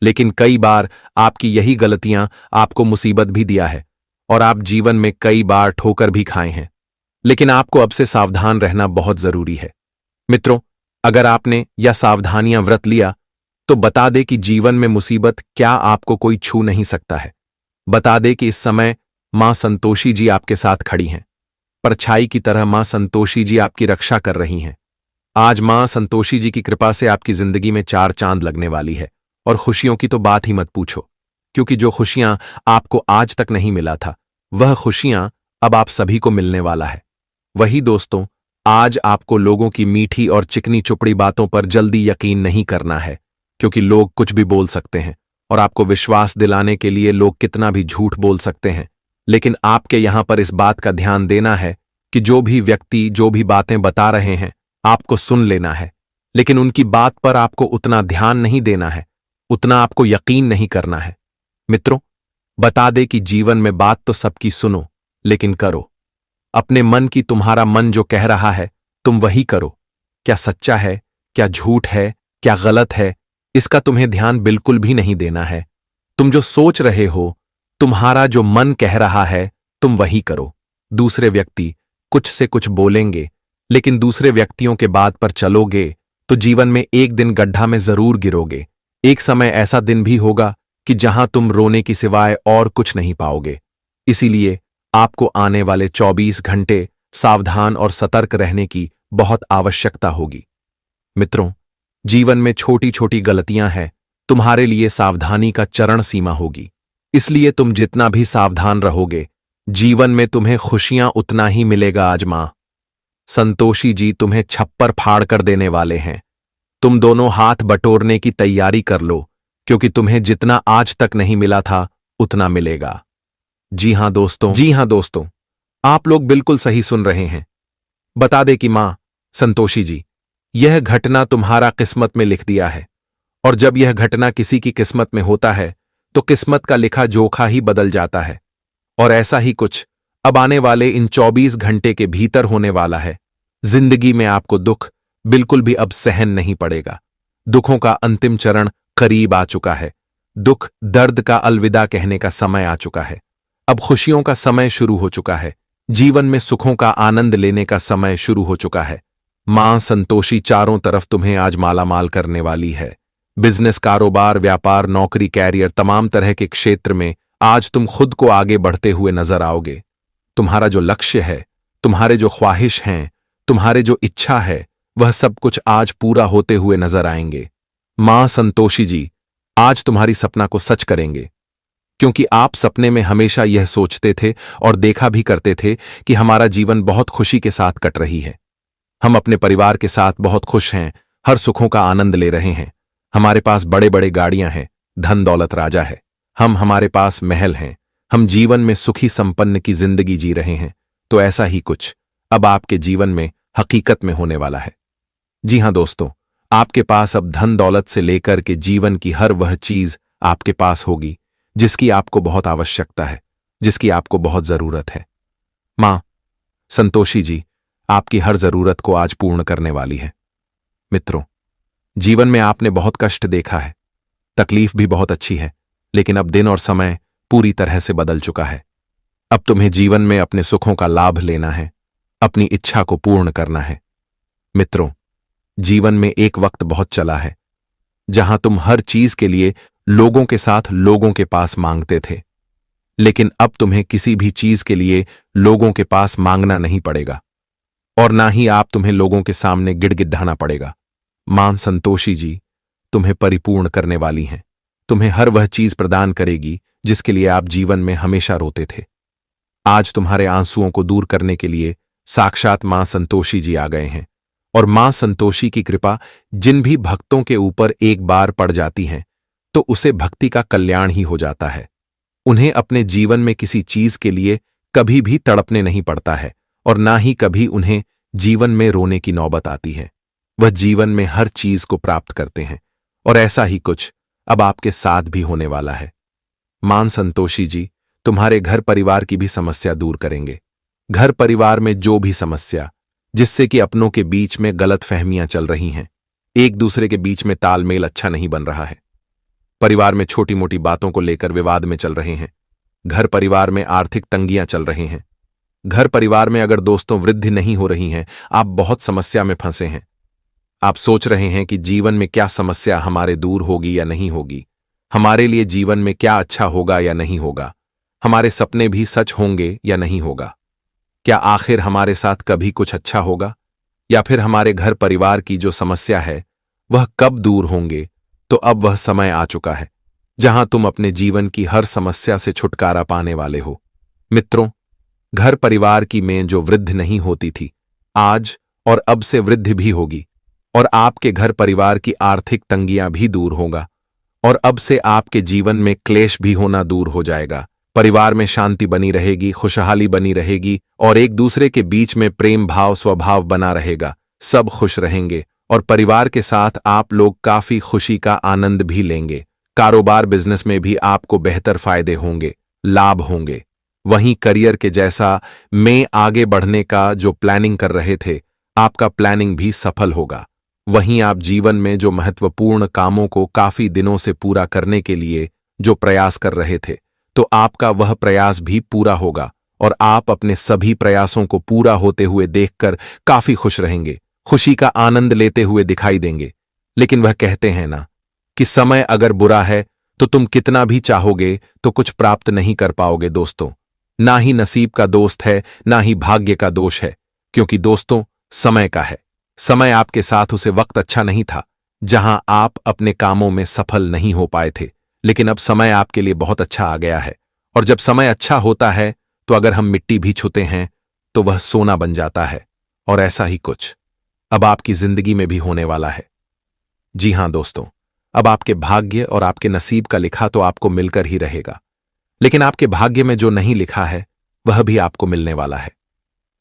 लेकिन कई बार आपकी यही गलतियां आपको मुसीबत भी दिया है और आप जीवन में कई बार ठोकर भी खाए हैं। लेकिन आपको अब से सावधान रहना बहुत जरूरी है। मित्रों, अगर आपने यह सावधानियां व्रत लिया तो बता दे कि जीवन में मुसीबत क्या आपको कोई छू नहीं सकता है। बता दे कि इस समय मां संतोषी जी आपके साथ खड़ी हैं। परछाई की तरह मां संतोषी जी आपकी रक्षा कर रही हैं। आज मां संतोषी जी की कृपा से आपकी जिंदगी में 4 चांद लगने वाली है और खुशियों की तो बात ही मत पूछो, क्योंकि जो खुशियां आपको आज तक नहीं मिला था, वह खुशियां अब आप सभी को मिलने वाला है। वही दोस्तों, आज आपको लोगों की मीठी और चिकनी चुपड़ी बातों पर जल्दी यकीन नहीं करना है, क्योंकि लोग कुछ भी बोल सकते हैं और आपको विश्वास दिलाने के लिए लोग कितना भी झूठ बोल सकते हैं। लेकिन आपके यहां पर इस बात का ध्यान देना है कि जो भी व्यक्ति जो भी बातें बता रहे हैं, आपको सुन लेना है, लेकिन उनकी बात पर आपको उतना ध्यान नहीं देना है, उतना आपको यकीन नहीं करना है। मित्रों, बता दे कि जीवन में बात तो सबकी सुनो, लेकिन करो अपने मन की। तुम्हारा मन जो कह रहा है तुम वही करो। क्या सच्चा है, क्या झूठ है, क्या गलत है, इसका तुम्हें ध्यान बिल्कुल भी नहीं देना है। तुम जो सोच रहे हो, तुम्हारा जो मन कह रहा है, तुम वही करो। दूसरे व्यक्ति कुछ से कुछ बोलेंगे, लेकिन दूसरे व्यक्तियों के बात पर चलोगे तो जीवन में एक दिन गड्ढा में जरूर गिरोगे। एक समय ऐसा दिन भी होगा कि जहां तुम रोने की सिवाय और कुछ नहीं पाओगे। इसीलिए आपको आने वाले 24 घंटे सावधान और सतर्क रहने की बहुत आवश्यकता होगी। मित्रों, जीवन में छोटी छोटी गलतियां हैं, तुम्हारे लिए सावधानी का चरण सीमा होगी। इसलिए तुम जितना भी सावधान रहोगे, जीवन में तुम्हें खुशियां उतना ही मिलेगा। आज मां संतोषी जी तुम्हें छप्पर फाड़ कर देने वाले हैं। तुम दोनों हाथ बटोरने की तैयारी कर लो, क्योंकि तुम्हें जितना आज तक नहीं मिला था उतना मिलेगा। जी हां दोस्तों, आप लोग बिल्कुल सही सुन रहे हैं। बता दे कि मां संतोषी जी, यह घटना तुम्हारा किस्मत में लिख दिया है, और जब यह घटना किसी की किस्मत में होता है तो किस्मत का लिखा जोखा ही बदल जाता है। और ऐसा ही कुछ अब आने वाले इन 24 घंटे के भीतर होने वाला है। जिंदगी में आपको दुख बिल्कुल भी अब सहन नहीं पड़ेगा। दुखों का अंतिम चरण करीब आ चुका है। दुख दर्द का अलविदा कहने का समय आ चुका है। अब खुशियों का समय शुरू हो चुका है। जीवन में सुखों का आनंद लेने का समय शुरू हो चुका है। मां संतोषी चारों तरफ तुम्हें आज मालामाल करने वाली है। बिजनेस, कारोबार, व्यापार, नौकरी, कैरियर, तमाम तरह के क्षेत्र में आज तुम खुद को आगे बढ़ते हुए नजर आओगे। तुम्हारा जो लक्ष्य है, तुम्हारे जो ख्वाहिश हैं, तुम्हारे जो इच्छा है, वह सब कुछ आज पूरा होते हुए नजर आएंगे। मां संतोषी जी आज तुम्हारी सपना को सच करेंगे, क्योंकि आप सपने में हमेशा यह सोचते थे और देखा भी करते थे कि हमारा जीवन बहुत खुशी के साथ कट रही है। हम अपने परिवार के साथ बहुत खुश हैं, हर सुखों का आनंद ले रहे हैं। हमारे पास बड़े बड़े गाड़ियां हैं, धन दौलत राजा है। हमारे पास महल हैं। हम जीवन में सुखी संपन्न की जिंदगी जी रहे हैं। तो ऐसा ही कुछ अब आपके जीवन में हकीकत में होने वाला है। जी हां दोस्तों, आपके पास अब धन दौलत से लेकर के जीवन की हर वह चीज आपके पास होगी जिसकी आपको बहुत आवश्यकता है, जिसकी आपको बहुत जरूरत है। मां संतोषी जी आपकी हर जरूरत को आज पूर्ण करने वाली है। मित्रों, जीवन में आपने बहुत कष्ट देखा है, तकलीफ भी बहुत अच्छी है, लेकिन अब दिन और समय पूरी तरह से बदल चुका है। अब तुम्हें जीवन में अपने सुखों का लाभ लेना है, अपनी इच्छा को पूर्ण करना है। मित्रों, जीवन में एक वक्त बहुत चला है जहां तुम हर चीज के लिए लोगों के साथ लोगों के पास मांगते थे, लेकिन अब तुम्हें किसी भी चीज के लिए लोगों के पास मांगना नहीं पड़ेगा और ना ही तुम्हें लोगों के सामने गिड़गिड़ाना पड़ेगा। मां संतोषी जी तुम्हें परिपूर्ण करने वाली हैं। तुम्हें हर वह चीज प्रदान करेगी जिसके लिए आप जीवन में हमेशा रोते थे। आज तुम्हारे आंसुओं को दूर करने के लिए साक्षात मां संतोषी जी आ गए हैं। और मां संतोषी की कृपा जिन भी भक्तों के ऊपर एक बार पड़ जाती है तो उसे भक्ति का कल्याण ही हो जाता है। उन्हें अपने जीवन में किसी चीज के लिए कभी भी तड़पने नहीं पड़ता है और ना ही कभी उन्हें जीवन में रोने की नौबत आती है। वह जीवन में हर चीज को प्राप्त करते हैं और ऐसा ही कुछ अब आपके साथ भी होने वाला है। मान संतोषी जी तुम्हारे घर परिवार की भी समस्या दूर करेंगे। घर परिवार में जो भी समस्या जिससे कि अपनों के बीच में गलतफहमियां चल रही हैं, एक दूसरे के बीच में तालमेल अच्छा नहीं बन रहा है, परिवार में छोटी मोटी बातों को लेकर विवाद में चल रहे हैं, घर परिवार में आर्थिक तंगियां चल रही हैं, घर परिवार में अगर दोस्तों वृद्धि नहीं हो रही हैं, आप बहुत समस्या में फंसे हैं। आप सोच रहे हैं कि जीवन में क्या समस्या हमारे दूर होगी या नहीं होगी, हमारे लिए जीवन में क्या अच्छा होगा या नहीं होगा, हमारे सपने भी सच होंगे या नहीं होगा, क्या आखिर हमारे साथ कभी कुछ अच्छा होगा, या फिर हमारे घर परिवार की जो समस्या है वह कब दूर होंगे। तो अब वह समय आ चुका है जहां तुम अपने जीवन की हर समस्या से छुटकारा पाने वाले हो। मित्रों, घर परिवार की में जो वृद्धि नहीं होती थी आज और अब से वृद्धि भी होगी, और आपके घर परिवार की आर्थिक तंगियां भी दूर होगा, और अब से आपके जीवन में क्लेश भी होना दूर हो जाएगा। परिवार में शांति बनी रहेगी, खुशहाली बनी रहेगी, और एक दूसरे के बीच में प्रेम भाव स्वभाव बना रहेगा। सब खुश रहेंगे और परिवार के साथ आप लोग काफी खुशी का आनंद भी लेंगे। कारोबार बिजनेस में भी आपको बेहतर फायदे होंगे, लाभ होंगे। वहीं करियर के जैसा में आगे बढ़ने का जो प्लानिंग कर रहे थे, आपका प्लानिंग भी सफल होगा। वहीं आप जीवन में जो महत्वपूर्ण कामों को काफी दिनों से पूरा करने के लिए जो प्रयास कर रहे थे, तो आपका वह प्रयास भी पूरा होगा, और आप अपने सभी प्रयासों को पूरा होते हुए देखकर काफी खुश रहेंगे, खुशी का आनंद लेते हुए दिखाई देंगे। लेकिन वह कहते हैं ना कि समय अगर बुरा है तो तुम कितना भी चाहोगे तो कुछ प्राप्त नहीं कर पाओगे दोस्तों। ना ही नसीब का दोस्त है, ना ही भाग्य का दोष है, क्योंकि दोस्तों समय का है। समय आपके साथ उसे वक्त अच्छा नहीं था जहां आप अपने कामों में सफल नहीं हो पाए थे, लेकिन अब समय आपके लिए बहुत अच्छा आ गया है। और जब समय अच्छा होता है तो अगर हम मिट्टी भी छूते हैं तो वह सोना बन जाता है, और ऐसा ही कुछ अब आपकी जिंदगी में भी होने वाला है। जी हां दोस्तों, अब आपके भाग्य और आपके नसीब का लिखा तो आपको मिलकर ही रहेगा, लेकिन आपके भाग्य में जो नहीं लिखा है वह भी आपको मिलने वाला है।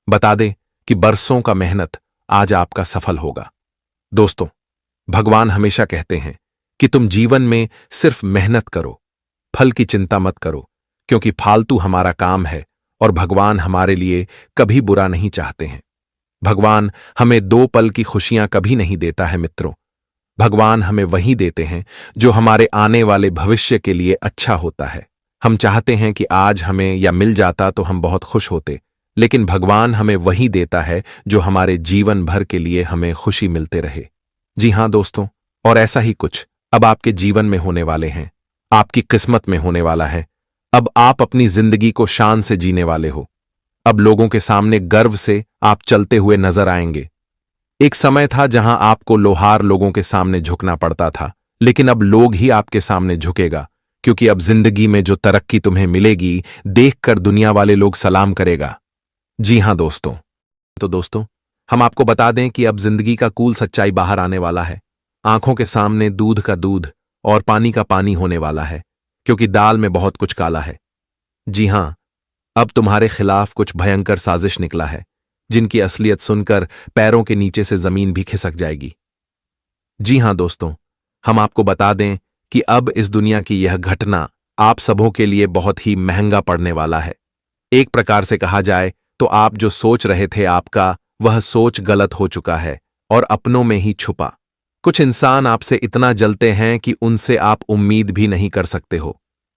बता दें कि बरसों का मेहनत आज आपका सफल होगा। दोस्तों, भगवान हमेशा कहते हैं कि तुम जीवन में सिर्फ मेहनत करो, फल की चिंता मत करो, क्योंकि फालतू हमारा काम है और भगवान हमारे लिए कभी बुरा नहीं चाहते हैं। भगवान हमें 2 पल की खुशियां कभी नहीं देता है मित्रों। भगवान हमें वही देते हैं जो हमारे आने वाले भविष्य के लिए अच्छा होता है। हम चाहते हैं कि आज हमें या मिल जाता तो हम बहुत खुश होते, लेकिन भगवान हमें वही देता है जो हमारे जीवन भर के लिए हमें खुशी मिलते रहे। जी हां दोस्तों, और ऐसा ही कुछ अब आपके जीवन में होने वाले हैं, आपकी किस्मत में होने वाला है। अब आप अपनी जिंदगी को शान से जीने वाले हो। अब लोगों के सामने गर्व से आप चलते हुए नजर आएंगे। एक समय था जहां आपको लोहार लोगों के सामने झुकना पड़ता था, लेकिन अब लोग ही आपके सामने झुकेगा, क्योंकि अब जिंदगी में जो तरक्की तुम्हें मिलेगी देखकर दुनिया वाले लोग सलाम करेगा। जी हां दोस्तों, तो दोस्तों हम आपको बता दें कि अब जिंदगी का कूल सच्चाई बाहर आने वाला है। आंखों के सामने दूध का दूध और पानी का पानी होने वाला है, क्योंकि दाल में बहुत कुछ काला है। जी हां, अब तुम्हारे खिलाफ कुछ भयंकर साजिश निकला है, जिनकी असलियत सुनकर पैरों के नीचे से जमीन भी खिसक जाएगी। जी हां दोस्तों, हम आपको बता दें कि अब इस दुनिया की यह घटना आप सबों के लिए बहुत ही महंगा पड़ने वाला है। एक प्रकार से कहा जाए तो आप जो सोच रहे थे आपका वह सोच गलत हो चुका है और अपनों में ही छुपा। कुछ इंसान आपसे इतना जलते हैं कि उनसे आप उम्मीद भी नहीं कर सकते हो।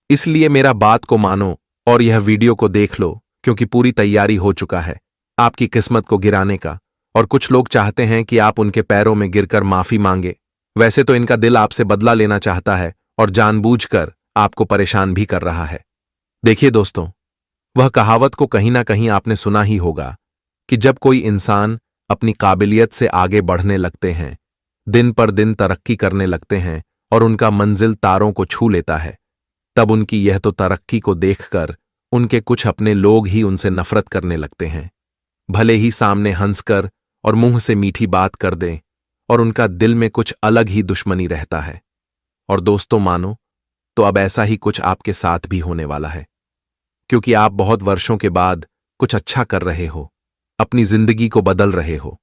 इसलिए मेरा बात को मानो और यह वीडियो को देख लो, क्योंकि पूरी तैयारी हो चुका है आपकी किस्मत को गिराने का। और कुछ लोग चाहते हैं कि आप उनके पैरों में गिरकर माफी मांगे। वैसे तो इनका दिल आपसे बदला लेना चाहता है और जानबूझकर आपको परेशान भी कर रहा है। देखिए दोस्तों, वह कहावत को कहीं ना कहीं आपने सुना ही होगा कि जब कोई इंसान अपनी काबिलियत से आगे बढ़ने लगते हैं, दिन पर दिन तरक्की करने लगते हैं और उनका मंजिल तारों को छू लेता है, तब उनकी यह तो तरक्की को देखकर उनके कुछ अपने लोग ही उनसे नफरत करने लगते हैं। भले ही सामने हंसकर और मुंह से मीठी बात कर दें, और उनका दिल में कुछ अलग ही दुश्मनी रहता है। और दोस्तों मानो तो अब ऐसा ही कुछ आपके साथ भी होने वाला है, क्योंकि आप बहुत वर्षों के बाद कुछ अच्छा कर रहे हो, अपनी जिंदगी को बदल रहे हो,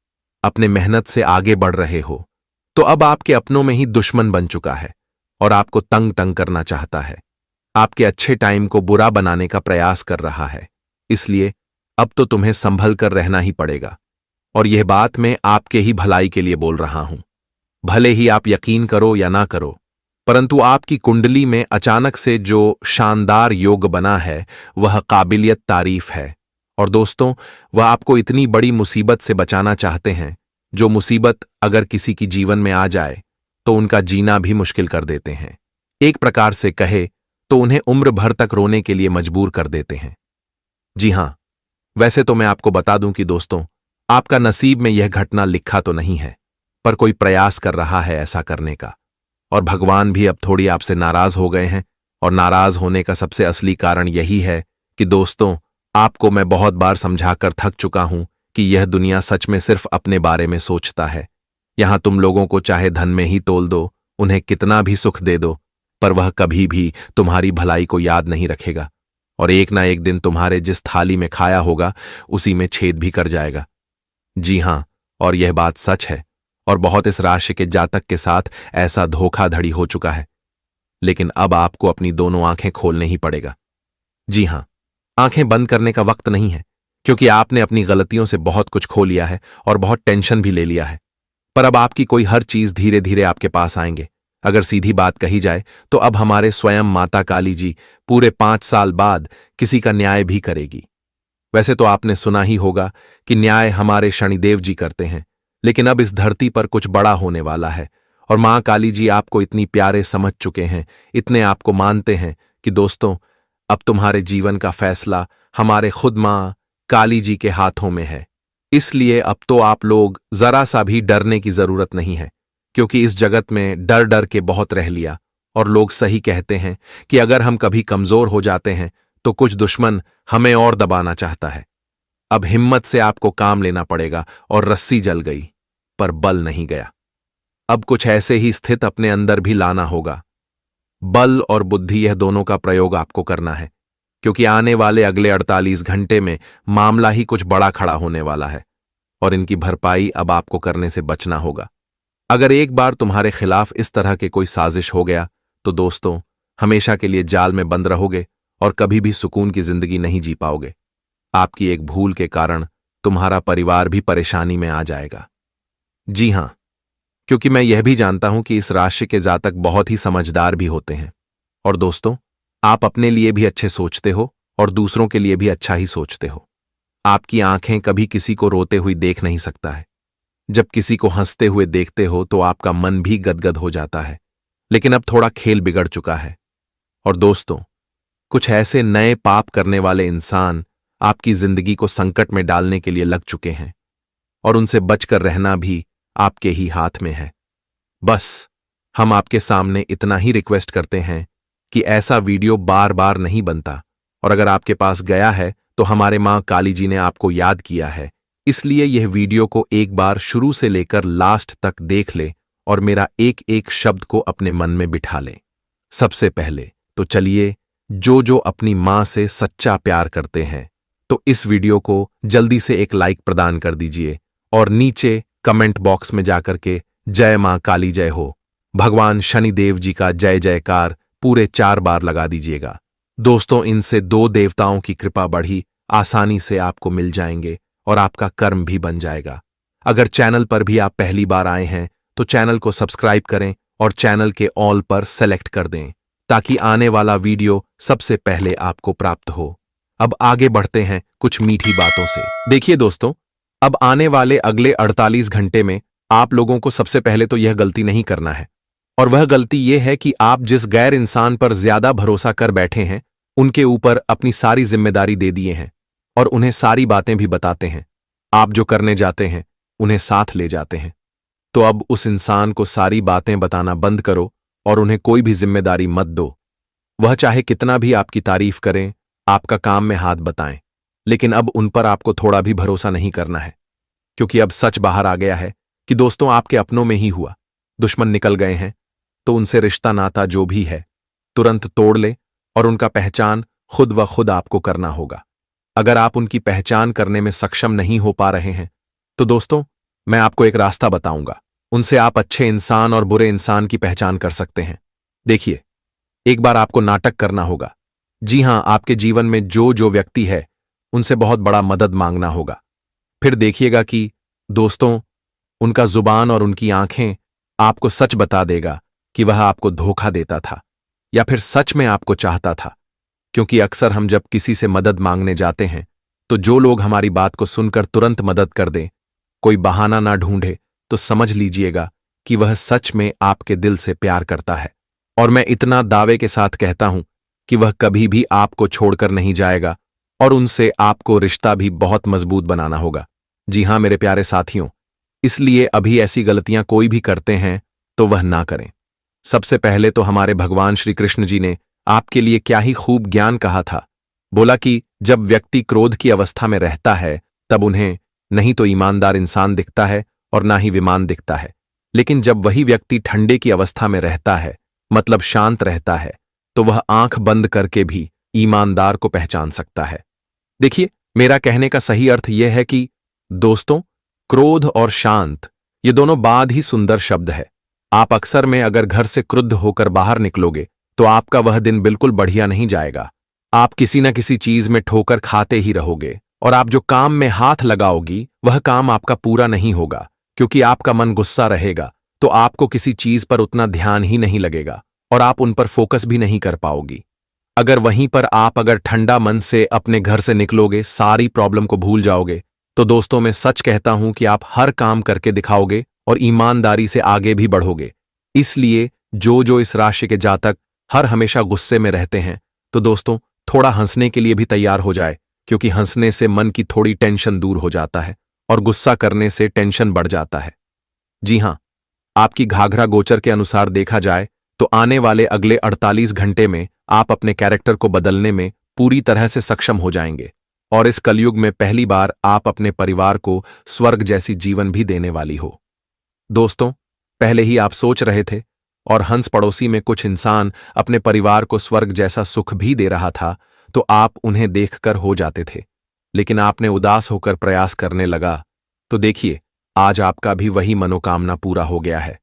अपने मेहनत से आगे बढ़ रहे हो, तो अब आपके अपनों में ही दुश्मन बन चुका है और आपको तंग तंग करना चाहता है। आपके अच्छे टाइम को बुरा बनाने का प्रयास कर रहा है। इसलिए अब तो तुम्हें संभल कर रहना ही पड़ेगा। और यह बात मैं आपके ही भलाई के लिए बोल रहा हूं। भले ही आप यकीन करो या ना करो, परंतु आपकी कुंडली में अचानक से जो शानदार योग बना है वह काबिलियत तारीफ है। और दोस्तों, वह आपको इतनी बड़ी मुसीबत से बचाना चाहते हैं, जो मुसीबत अगर किसी की जीवन में आ जाए तो उनका जीना भी मुश्किल कर देते हैं। एक प्रकार से कहे तो उन्हें उम्र भर तक रोने के लिए मजबूर कर देते हैं। जी हां, वैसे तो मैं आपको बता दूं कि दोस्तों, आपका नसीब में यह घटना लिखा तो नहीं है, पर कोई प्रयास कर रहा है ऐसा करने का। और भगवान भी अब थोड़ी आपसे नाराज हो गए हैं। और नाराज होने का सबसे असली कारण यही है कि दोस्तों, आपको मैं बहुत बार समझाकर थक चुका हूं कि यह दुनिया सच में सिर्फ अपने बारे में सोचता है। यहां तुम लोगों को चाहे धन में ही तोल दो, उन्हें कितना भी सुख दे दो, पर वह कभी भी तुम्हारी भलाई को याद नहीं रखेगा। और एक ना एक दिन तुम्हारे जिस थाली में खाया होगा उसी में छेद भी कर जाएगा। जी हां, और यह बात सच है। और बहुत इस राशि के जातक के साथ ऐसा धोखाधड़ी हो चुका है। लेकिन अब आपको अपनी दोनों आंखें खोलने ही पड़ेगा। जी हां, आंखें बंद करने का वक्त नहीं है, क्योंकि आपने अपनी गलतियों से बहुत कुछ खो लिया है और बहुत टेंशन भी ले लिया है। पर अब आपकी कोई हर चीज धीरे धीरे आपके पास आएंगे। अगर सीधी बात कही जाए तो अब हमारे स्वयं माता काली जी पूरे 5 साल बाद किसी का न्याय भी करेगी। वैसे तो आपने सुना ही होगा कि न्याय हमारे शनिदेव जी करते हैं, लेकिन अब इस धरती पर कुछ बड़ा होने वाला है। और मां काली जी आपको इतनी प्यारे समझ चुके हैं, इतने आपको मानते हैं कि दोस्तों, अब तुम्हारे जीवन का फैसला हमारे खुद मां काली जी के हाथों में है। इसलिए अब तो आप लोग जरा सा भी डरने की जरूरत नहीं है, क्योंकि इस जगत में डर डर के बहुत रह लिया। और लोग सही कहते हैं कि अगर हम कभी कमजोर हो जाते हैं तो कुछ दुश्मन हमें और दबाना चाहता है। अब हिम्मत से आपको काम लेना पड़ेगा। और रस्सी जल गई पर बल नहीं गया। अब कुछ ऐसे ही स्थित अपने अंदर भी लाना होगा। बल और बुद्धि, यह दोनों का प्रयोग आपको करना है, क्योंकि आने वाले अगले 48 घंटे में मामला ही कुछ बड़ा खड़ा होने वाला है। और इनकी भरपाई अब आपको करने से बचना होगा। अगर एक बार तुम्हारे खिलाफ इस तरह के कोई साजिश हो गया तो दोस्तों, हमेशा के लिए जाल में बंद रहोगे और कभी भी सुकून की जिंदगी नहीं जी पाओगे। आपकी एक भूल के कारण तुम्हारा परिवार भी परेशानी में आ जाएगा। जी हां, क्योंकि मैं यह भी जानता हूं कि इस राशि के जातक बहुत ही समझदार भी होते हैं। और दोस्तों, आप अपने लिए भी अच्छे सोचते हो और दूसरों के लिए भी अच्छा ही सोचते हो। आपकी आंखें कभी किसी को रोते हुए देख नहीं सकता है। जब किसी को हंसते हुए देखते हो तो आपका मन भी गदगद हो जाता है। लेकिन अब थोड़ा खेल बिगड़ चुका है। और दोस्तों, कुछ ऐसे नए पाप करने वाले इंसान आपकी जिंदगी को संकट में डालने के लिए लग चुके हैं, और उनसे बचकर रहना भी आपके ही हाथ में है। बस हम आपके सामने इतना ही रिक्वेस्ट करते हैं कि ऐसा वीडियो बार बार नहीं बनता। और अगर आपके पास गया है तो हमारे मां काली जी ने आपको याद किया है। इसलिए यह वीडियो को एक बार शुरू से लेकर लास्ट तक देख ले और मेरा एक एक शब्द को अपने मन में बिठा ले। सबसे पहले तो चलिए, जो अपनी मां से सच्चा प्यार करते हैं तो इस वीडियो को जल्दी से एक लाइक प्रदान कर दीजिए और नीचे कमेंट बॉक्स में जाकर के जय मां काली जय हो, भगवान शनिदेव जी का जय जयकार पूरे 4 बार लगा दीजिएगा। दोस्तों, इनसे 2 देवताओं की कृपा बढ़ी आसानी से आपको मिल जाएंगे और आपका कर्म भी बन जाएगा। अगर चैनल पर भी आप पहली बार आए हैं तो चैनल को सब्सक्राइब करें और चैनल के ऑल पर सेलेक्ट कर दें, ताकि आने वाला वीडियो सबसे पहले आपको प्राप्त हो। अब आगे बढ़ते हैं कुछ मीठी बातों से। देखिए दोस्तों, अब आने वाले अगले 48 घंटे में आप लोगों को सबसे पहले तो यह गलती नहीं करना है। और वह गलती यह है कि आप जिस गैर इंसान पर ज्यादा भरोसा कर बैठे हैं, उनके ऊपर अपनी सारी जिम्मेदारी दे दिए हैं और उन्हें सारी बातें भी बताते हैं। आप जो करने जाते हैं उन्हें साथ ले जाते हैं। तो अब उस इंसान को सारी बातें बताना बंद करो और उन्हें कोई भी जिम्मेदारी मत दो। वह चाहे कितना भी आपकी तारीफ करें, आपका काम में हाथ बताएं, लेकिन अब उन पर आपको थोड़ा भी भरोसा नहीं करना है, क्योंकि अब सच बाहर आ गया है कि दोस्तों, आपके अपनों में ही हुआ। दुश्मन निकल गए हैं तो उनसे रिश्ता नाता जो भी है तुरंत तोड़ ले और उनका पहचान खुद व खुद आपको करना होगा। अगर आप उनकी पहचान करने में सक्षम नहीं हो पा रहे हैं तो दोस्तों, मैं आपको एक रास्ता बताऊंगा। उनसे आप अच्छे इंसान और बुरे इंसान की पहचान कर सकते हैं। देखिए, एक बार आपको नाटक करना होगा। जी हां, आपके जीवन में जो जो व्यक्ति है उनसे बहुत बड़ा मदद मांगना होगा। फिर देखिएगा कि दोस्तों, उनका जुबान और उनकी आंखें आपको सच बता देगा कि वह आपको धोखा देता था या फिर सच में आपको चाहता था। क्योंकि अक्सर हम जब किसी से मदद मांगने जाते हैं तो जो लोग हमारी बात को सुनकर तुरंत मदद कर दें, कोई बहाना ना ढूंढे, तो समझ लीजिएगा कि वह सच में आपके दिल से प्यार करता है। और मैं इतना दावे के साथ कहता हूं कि वह कभी भी आपको छोड़कर नहीं जाएगा और उनसे आपको रिश्ता भी बहुत मजबूत बनाना होगा। जी हां मेरे प्यारे साथियों, इसलिए अभी ऐसी गलतियां कोई भी करते हैं तो वह ना करें। सबसे पहले तो हमारे भगवान श्री कृष्ण जी ने आपके लिए क्या ही खूब ज्ञान कहा था। बोला कि जब व्यक्ति क्रोध की अवस्था में रहता है तब उन्हें नहीं तो ईमानदार इंसान दिखता है और ना ही विमान दिखता है, लेकिन जब वही व्यक्ति ठंडे की अवस्था में रहता है, मतलब शांत रहता है, तो वह आंख बंद करके भी ईमानदार को पहचान सकता है। देखिए, मेरा कहने का सही अर्थ यह है कि दोस्तों, क्रोध और शांत ये दोनों बाद ही सुंदर शब्द है। आप अक्सर में अगर घर से क्रुद्ध होकर बाहर निकलोगे तो आपका वह दिन बिल्कुल बढ़िया नहीं जाएगा। आप किसी न किसी चीज में ठोकर खाते ही रहोगे और आप जो काम में हाथ लगाओगी वह काम आपका पूरा नहीं होगा, क्योंकि आपका मन गुस्सा रहेगा तो आपको किसी चीज पर उतना ध्यान ही नहीं लगेगा और आप उन पर फोकस भी नहीं कर पाओगी। अगर वहीं पर आप अगर ठंडा मन से अपने घर से निकलोगे, सारी प्रॉब्लम को भूल जाओगे, तो दोस्तों मैं सच कहता हूं कि आप हर काम करके दिखाओगे और ईमानदारी से आगे भी बढ़ोगे। इसलिए जो जो इस राशि के जातक हर हमेशा गुस्से में रहते हैं, तो दोस्तों थोड़ा हंसने के लिए भी तैयार हो जाए, क्योंकि हंसने से मन की थोड़ी टेंशन दूर हो जाता है और गुस्सा करने से टेंशन बढ़ जाता है। जी हां, आपकी घाघरा गोचर के अनुसार देखा जाए तो आने वाले अगले 48 घंटे में आप अपने कैरेक्टर को बदलने में पूरी तरह से सक्षम हो जाएंगे और इस कलयुग में पहली बार आप अपने परिवार को स्वर्ग जैसी जीवन भी देने वाली हो। दोस्तों, पहले ही आप सोच रहे थे और हंस पड़ोसी में कुछ इंसान अपने परिवार को स्वर्ग जैसा सुख भी दे रहा था, तो आप उन्हें देखकर हो जाते थे, लेकिन आपने उदास होकर प्रयास करने लगा तो देखिए, आज आपका भी वही मनोकामना पूरा हो गया है।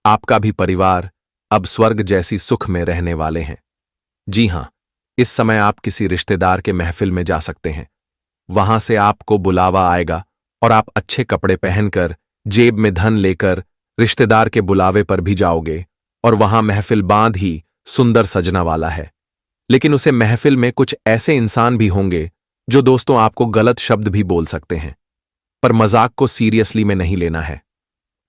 आपका भी परिवार अब स्वर्ग जैसी सुख में रहने वाले हैं। जी हां, इस समय आप किसी रिश्तेदार के महफिल में जा सकते हैं। वहां से आपको बुलावा आएगा और आप अच्छे कपड़े पहनकर, जेब में धन लेकर रिश्तेदार के बुलावे पर भी जाओगे और वहां महफिल बांध ही सुंदर सजना वाला है। लेकिन उसे महफिल में कुछ ऐसे इंसान भी होंगे जो दोस्तों आपको गलत शब्द भी बोल सकते हैं, पर मजाक को सीरियसली में नहीं लेना है।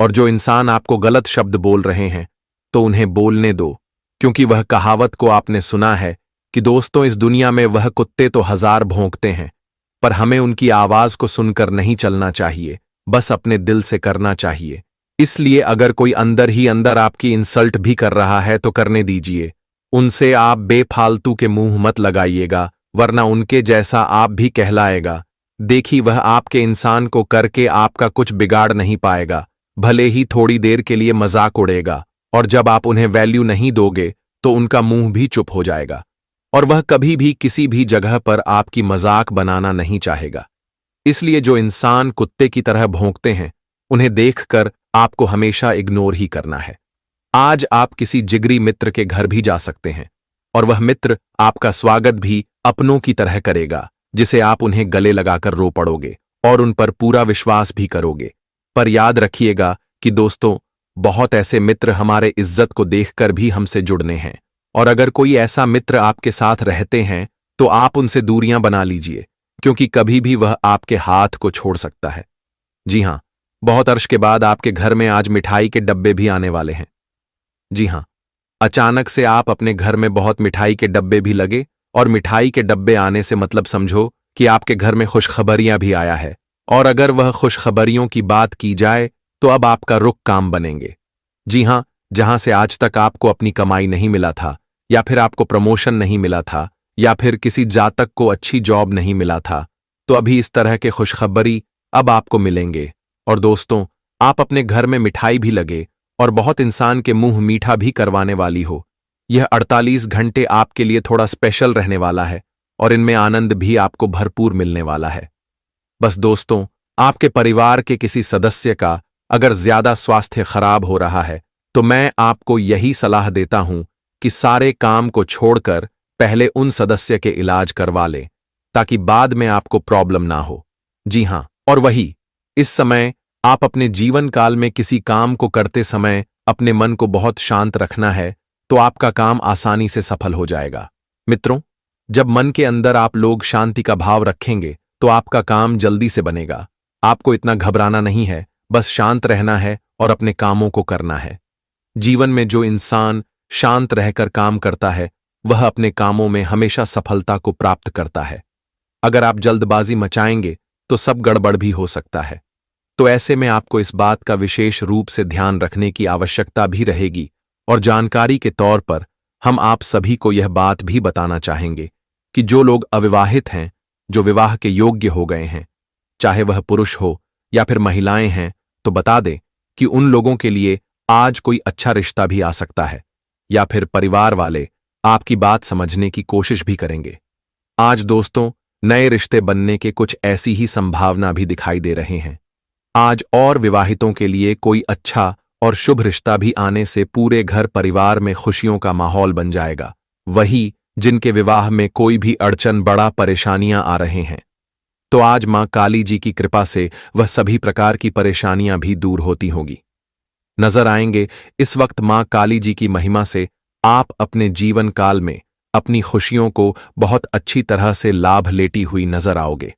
और जो इंसान आपको गलत शब्द बोल रहे हैं तो उन्हें बोलने दो, क्योंकि वह कहावत को आपने सुना है कि दोस्तों इस दुनिया में वह कुत्ते तो 1000 भौंकते हैं, पर हमें उनकी आवाज को सुनकर नहीं चलना चाहिए, बस अपने दिल से करना चाहिए। इसलिए अगर कोई अंदर ही अंदर आपकी इंसल्ट भी कर रहा है तो करने दीजिए, उनसे आप बेफालतू के मुंह मत लगाइएगा, वरना उनके जैसा आप भी कहलाएगा। देखिए, वह आपके इंसान को करके आपका कुछ बिगाड़ नहीं पाएगा, भले ही थोड़ी देर के लिए मजाक उड़ेगा, और जब आप उन्हें वैल्यू नहीं दोगे तो उनका मुंह भी चुप हो जाएगा और वह कभी भी किसी भी जगह पर आपकी मजाक बनाना नहीं चाहेगा। इसलिए जो इंसान कुत्ते की तरह भौंकते हैं उन्हें देखकर आपको हमेशा इग्नोर ही करना है। आज आप किसी जिगरी मित्र के घर भी जा सकते हैं और वह मित्र आपका स्वागत भी अपनों की तरह करेगा, जिसे आप उन्हें गले लगाकर रो पड़ोगे और उन पर पूरा विश्वास भी करोगे। पर याद रखिएगा कि दोस्तों, बहुत ऐसे मित्र हमारे इज्जत को देखकर भी हमसे जुड़ने हैं, और अगर कोई ऐसा मित्र आपके साथ रहते हैं तो आप उनसे दूरियां बना लीजिए, क्योंकि कभी भी वह आपके हाथ को छोड़ सकता है। जी हां, बहुत अर्श के बाद आपके घर में आज मिठाई के डब्बे भी आने वाले हैं। जी हां, अचानक से आप अपने घर में बहुत मिठाई के डब्बे भी लगे, और मिठाई के डब्बे आने से मतलब समझो कि आपके घर में खुशखबरियां भी आया है। और अगर वह खुशखबरियों की बात की जाए तो अब आपका रुख काम बनेंगे। जी हां, जहां से आज तक आपको अपनी कमाई नहीं मिला था, या फिर आपको प्रमोशन नहीं मिला था, या फिर किसी जातक को अच्छी जॉब नहीं मिला था, तो अभी इस तरह के खुशखबरी अब आपको मिलेंगे। और दोस्तों, आप अपने घर में मिठाई भी लगे और बहुत इंसान के मुंह मीठा भी करवाने वाली हो। यह 48 घंटे आपके लिए थोड़ा स्पेशल रहने वाला है और इनमें आनंद भी आपको भरपूर मिलने वाला है। बस दोस्तों, आपके परिवार के किसी सदस्य का अगर ज्यादा स्वास्थ्य खराब हो रहा है तो मैं आपको यही सलाह देता हूं कि सारे काम को छोड़कर पहले उन सदस्य के इलाज करवा लें, ताकि बाद में आपको प्रॉब्लम ना हो। जी हां, और वही, इस समय आप अपने जीवन काल में किसी काम को करते समय अपने मन को बहुत शांत रखना है, तो आपका काम आसानी से सफल हो जाएगा। मित्रों, जब मन के अंदर आप लोग शांति का भाव रखेंगे तो आपका काम जल्दी से बनेगा। आपको इतना घबराना नहीं है, बस शांत रहना है और अपने कामों को करना है। जीवन में जो इंसान शांत रहकर काम करता है, वह अपने कामों में हमेशा सफलता को प्राप्त करता है। अगर आप जल्दबाजी मचाएंगे तो सब गड़बड़ भी हो सकता है। तो ऐसे में आपको इस बात का विशेष रूप से ध्यान रखने की आवश्यकता भी रहेगी। और जानकारी के तौर पर हम आप सभी को यह बात भी बताना चाहेंगे कि जो लोग अविवाहित हैं, जो विवाह के योग्य हो गए हैं, चाहे वह पुरुष हो या फिर महिलाएं हैं, तो बता दें कि उन लोगों के लिए आज कोई अच्छा रिश्ता भी आ सकता है, या फिर परिवार वाले आपकी बात समझने की कोशिश भी करेंगे। आज दोस्तों, नए रिश्ते बनने के कुछ ऐसी ही संभावना भी दिखाई दे रहे हैं। आज और विवाहितों के लिए कोई अच्छा और शुभ रिश्ता भी आने से पूरे घर परिवार में खुशियों का माहौल बन जाएगा। वही जिनके विवाह में कोई भी अड़चन, बड़ा परेशानियां आ रहे हैं, तो आज मां काली जी की कृपा से वह सभी प्रकार की परेशानियां भी दूर होती होंगी। नजर आएंगे इस वक्त मां काली जी की महिमा से आप अपने जीवन काल में अपनी खुशियों को बहुत अच्छी तरह से लाभ लेती हुई नजर आओगे।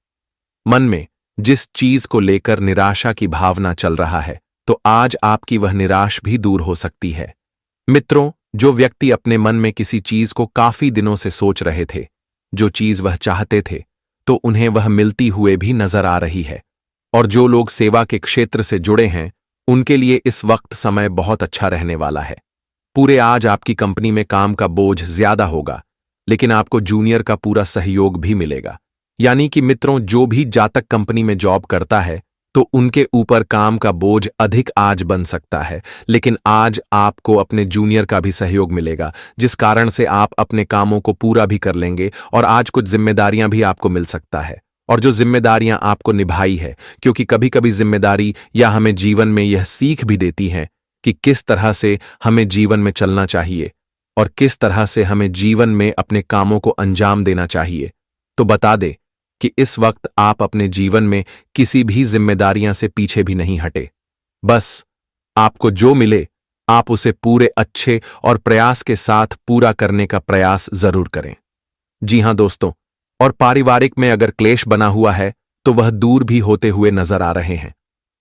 मन में जिस चीज को लेकर निराशा की भावना चल रहा है, तो आज आपकी वह निराश भी दूर हो सकती है। मित्रों, जो व्यक्ति अपने मन में किसी चीज को काफी दिनों से सोच रहे थे, जो चीज वह चाहते थे, तो उन्हें वह मिलती हुए भी नजर आ रही है। और जो लोग सेवा के क्षेत्र से जुड़े हैं, उनके लिए इस वक्त समय बहुत अच्छा रहने वाला है। पूरे आज आपकी कंपनी में काम का बोझ ज्यादा होगा, लेकिन आपको जूनियर का पूरा सहयोग भी मिलेगा। यानी कि मित्रों, जो भी जातक कंपनी में जॉब करता है, तो उनके ऊपर काम का बोझ अधिक आज बन सकता है, लेकिन आज आपको अपने जूनियर का भी सहयोग मिलेगा, जिस कारण से आप अपने कामों को पूरा भी कर लेंगे। और आज कुछ जिम्मेदारियां भी आपको मिल सकता है, और जो जिम्मेदारियां आपको निभाई है, क्योंकि कभी कभी जिम्मेदारी या हमें जीवन में यह सीख भी देती है कि किस तरह से हमें जीवन में चलना चाहिए और किस तरह से हमें जीवन में अपने कामों को अंजाम देना चाहिए। तो बता दे कि इस वक्त आप अपने जीवन में किसी भी जिम्मेदारियां से पीछे भी नहीं हटे। बस आपको जो मिले, आप उसे पूरे अच्छे और प्रयास के साथ पूरा करने का प्रयास जरूर करें। जी हां दोस्तों, और पारिवारिक में अगर क्लेश बना हुआ है, तो वह दूर भी होते हुए नजर आ रहे हैं।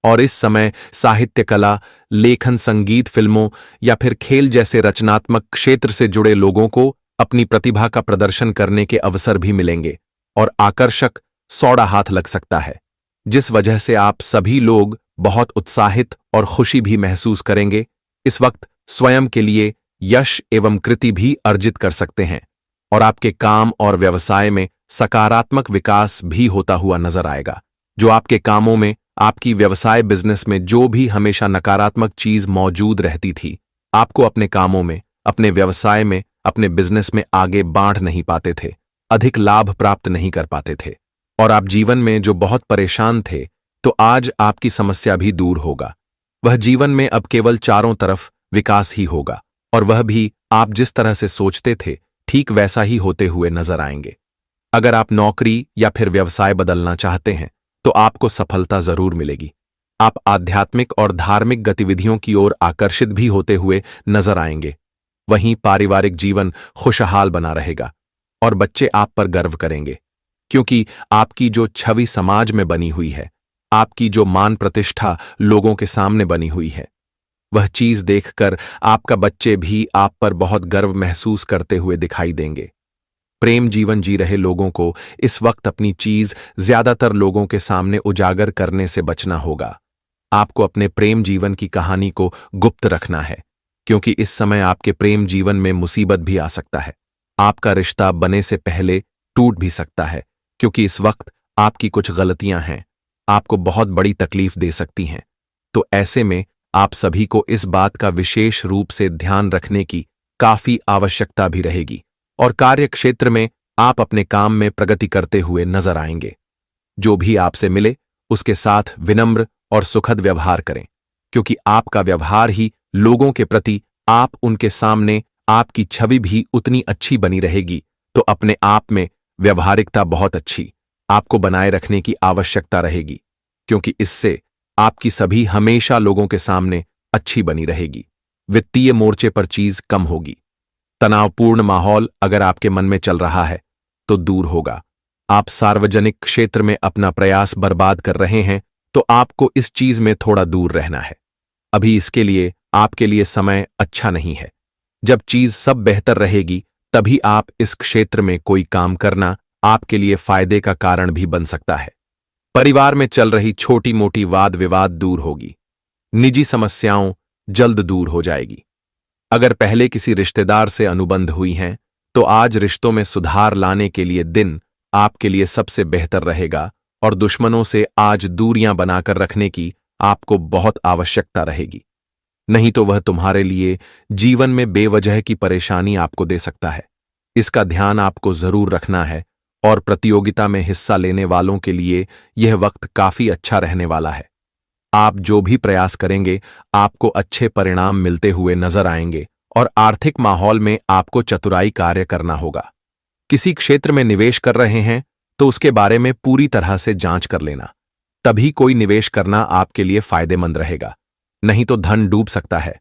और इस समय साहित्य, कला, लेखन, संगीत, फिल्मों या फिर खेल जैसे रचनात्मक क्षेत्र से जुड़े लोगों को अपनी प्रतिभा का प्रदर्शन करने के अवसर भी मिलेंगे और आकर्षक सौड़ा हाथ लग सकता है, जिस वजह से आप सभी लोग बहुत उत्साहित और खुशी भी महसूस करेंगे। इस वक्त स्वयं के लिए यश एवं कृति भी अर्जित कर सकते हैं और आपके काम और व्यवसाय में सकारात्मक विकास भी होता हुआ नजर आएगा। जो आपके कामों में, आपकी व्यवसाय बिजनेस में जो भी हमेशा नकारात्मक चीज मौजूद रहती थी, आपको अपने कामों में, अपने व्यवसाय में, अपने बिजनेस में आगे बढ़ नहीं पाते थे, अधिक लाभ प्राप्त नहीं कर पाते थे, और आप जीवन में जो बहुत परेशान थे, तो आज आपकी समस्या भी दूर होगा। वह जीवन में अब केवल चारों तरफ विकास ही होगा, और वह भी आप जिस तरह से सोचते थे ठीक वैसा ही होते हुए नजर आएंगे। अगर आप नौकरी या फिर व्यवसाय बदलना चाहते हैं, तो आपको सफलता जरूर मिलेगी। आप आध्यात्मिक और धार्मिक गतिविधियों की ओर आकर्षित भी होते हुए नजर आएंगे। वहीं पारिवारिक जीवन खुशहाल बना रहेगा और बच्चे आप पर गर्व करेंगे, क्योंकि आपकी जो छवि समाज में बनी हुई है, आपकी जो मान प्रतिष्ठा लोगों के सामने बनी हुई है, वह चीज देखकर आपका बच्चे भी आप पर बहुत गर्व महसूस करते हुए दिखाई देंगे। प्रेम जीवन जी रहे लोगों को इस वक्त अपनी चीज ज्यादातर लोगों के सामने उजागर करने से बचना होगा। आपको अपने प्रेम जीवन की कहानी को गुप्त रखना है, क्योंकि इस समय आपके प्रेम जीवन में मुसीबत भी आ सकता है। आपका रिश्ता बने से पहले टूट भी सकता है, क्योंकि इस वक्त आपकी कुछ गलतियां हैं, आपको बहुत बड़ी तकलीफ दे सकती हैं। तो ऐसे में आप सभी को इस बात का विशेष रूप से ध्यान रखने की काफी आवश्यकता भी रहेगी, और कार्य क्षेत्र में आप अपने काम में प्रगति करते हुए नजर आएंगे। जो भी आपसे मिले उसके साथ विनम्र और सुखद व्यवहार करें, क्योंकि आपका व्यवहार ही लोगों के प्रति आप उनके सामने आपकी छवि भी उतनी अच्छी बनी रहेगी। तो अपने आप में व्यवहारिकता बहुत अच्छी आपको बनाए रखने की आवश्यकता रहेगी, क्योंकि इससे आपकी सभी हमेशा लोगों के सामने अच्छी बनी रहेगी। वित्तीय मोर्चे पर चीज कम होगी। तनावपूर्ण माहौल अगर आपके मन में चल रहा है तो दूर होगा। आप सार्वजनिक क्षेत्र में अपना प्रयास बर्बाद कर रहे हैं, तो आपको इस चीज में थोड़ा दूर रहना है। अभी इसके लिए आपके लिए समय अच्छा नहीं है। जब चीज सब बेहतर रहेगी तभी आप इस क्षेत्र में कोई काम करना आपके लिए फायदे का कारण भी बन सकता है। परिवार में चल रही छोटी मोटी वाद विवाद दूर होगी। निजी समस्याओं जल्द दूर हो जाएगी। अगर पहले किसी रिश्तेदार से अनुबंध हुई हैं तो आज रिश्तों में सुधार लाने के लिए दिन आपके लिए सबसे बेहतर रहेगा, और दुश्मनों से आज दूरियां बनाकर रखने की आपको बहुत आवश्यकता रहेगी। नहीं तो वह तुम्हारे लिए जीवन में बेवजह की परेशानी आपको दे सकता है। इसका ध्यान आपको जरूर रखना है, और प्रतियोगिता में हिस्सा लेने वालों के लिए यह वक्त काफी अच्छा रहने वाला है। आप जो भी प्रयास करेंगे आपको अच्छे परिणाम मिलते हुए नजर आएंगे, और आर्थिक माहौल में आपको चतुराई कार्य करना होगा। किसी क्षेत्र में निवेश कर रहे हैं तो उसके बारे में पूरी तरह से जांच कर लेना, तभी कोई निवेश करना आपके लिए फायदेमंद रहेगा। नहीं तो धन डूब सकता है।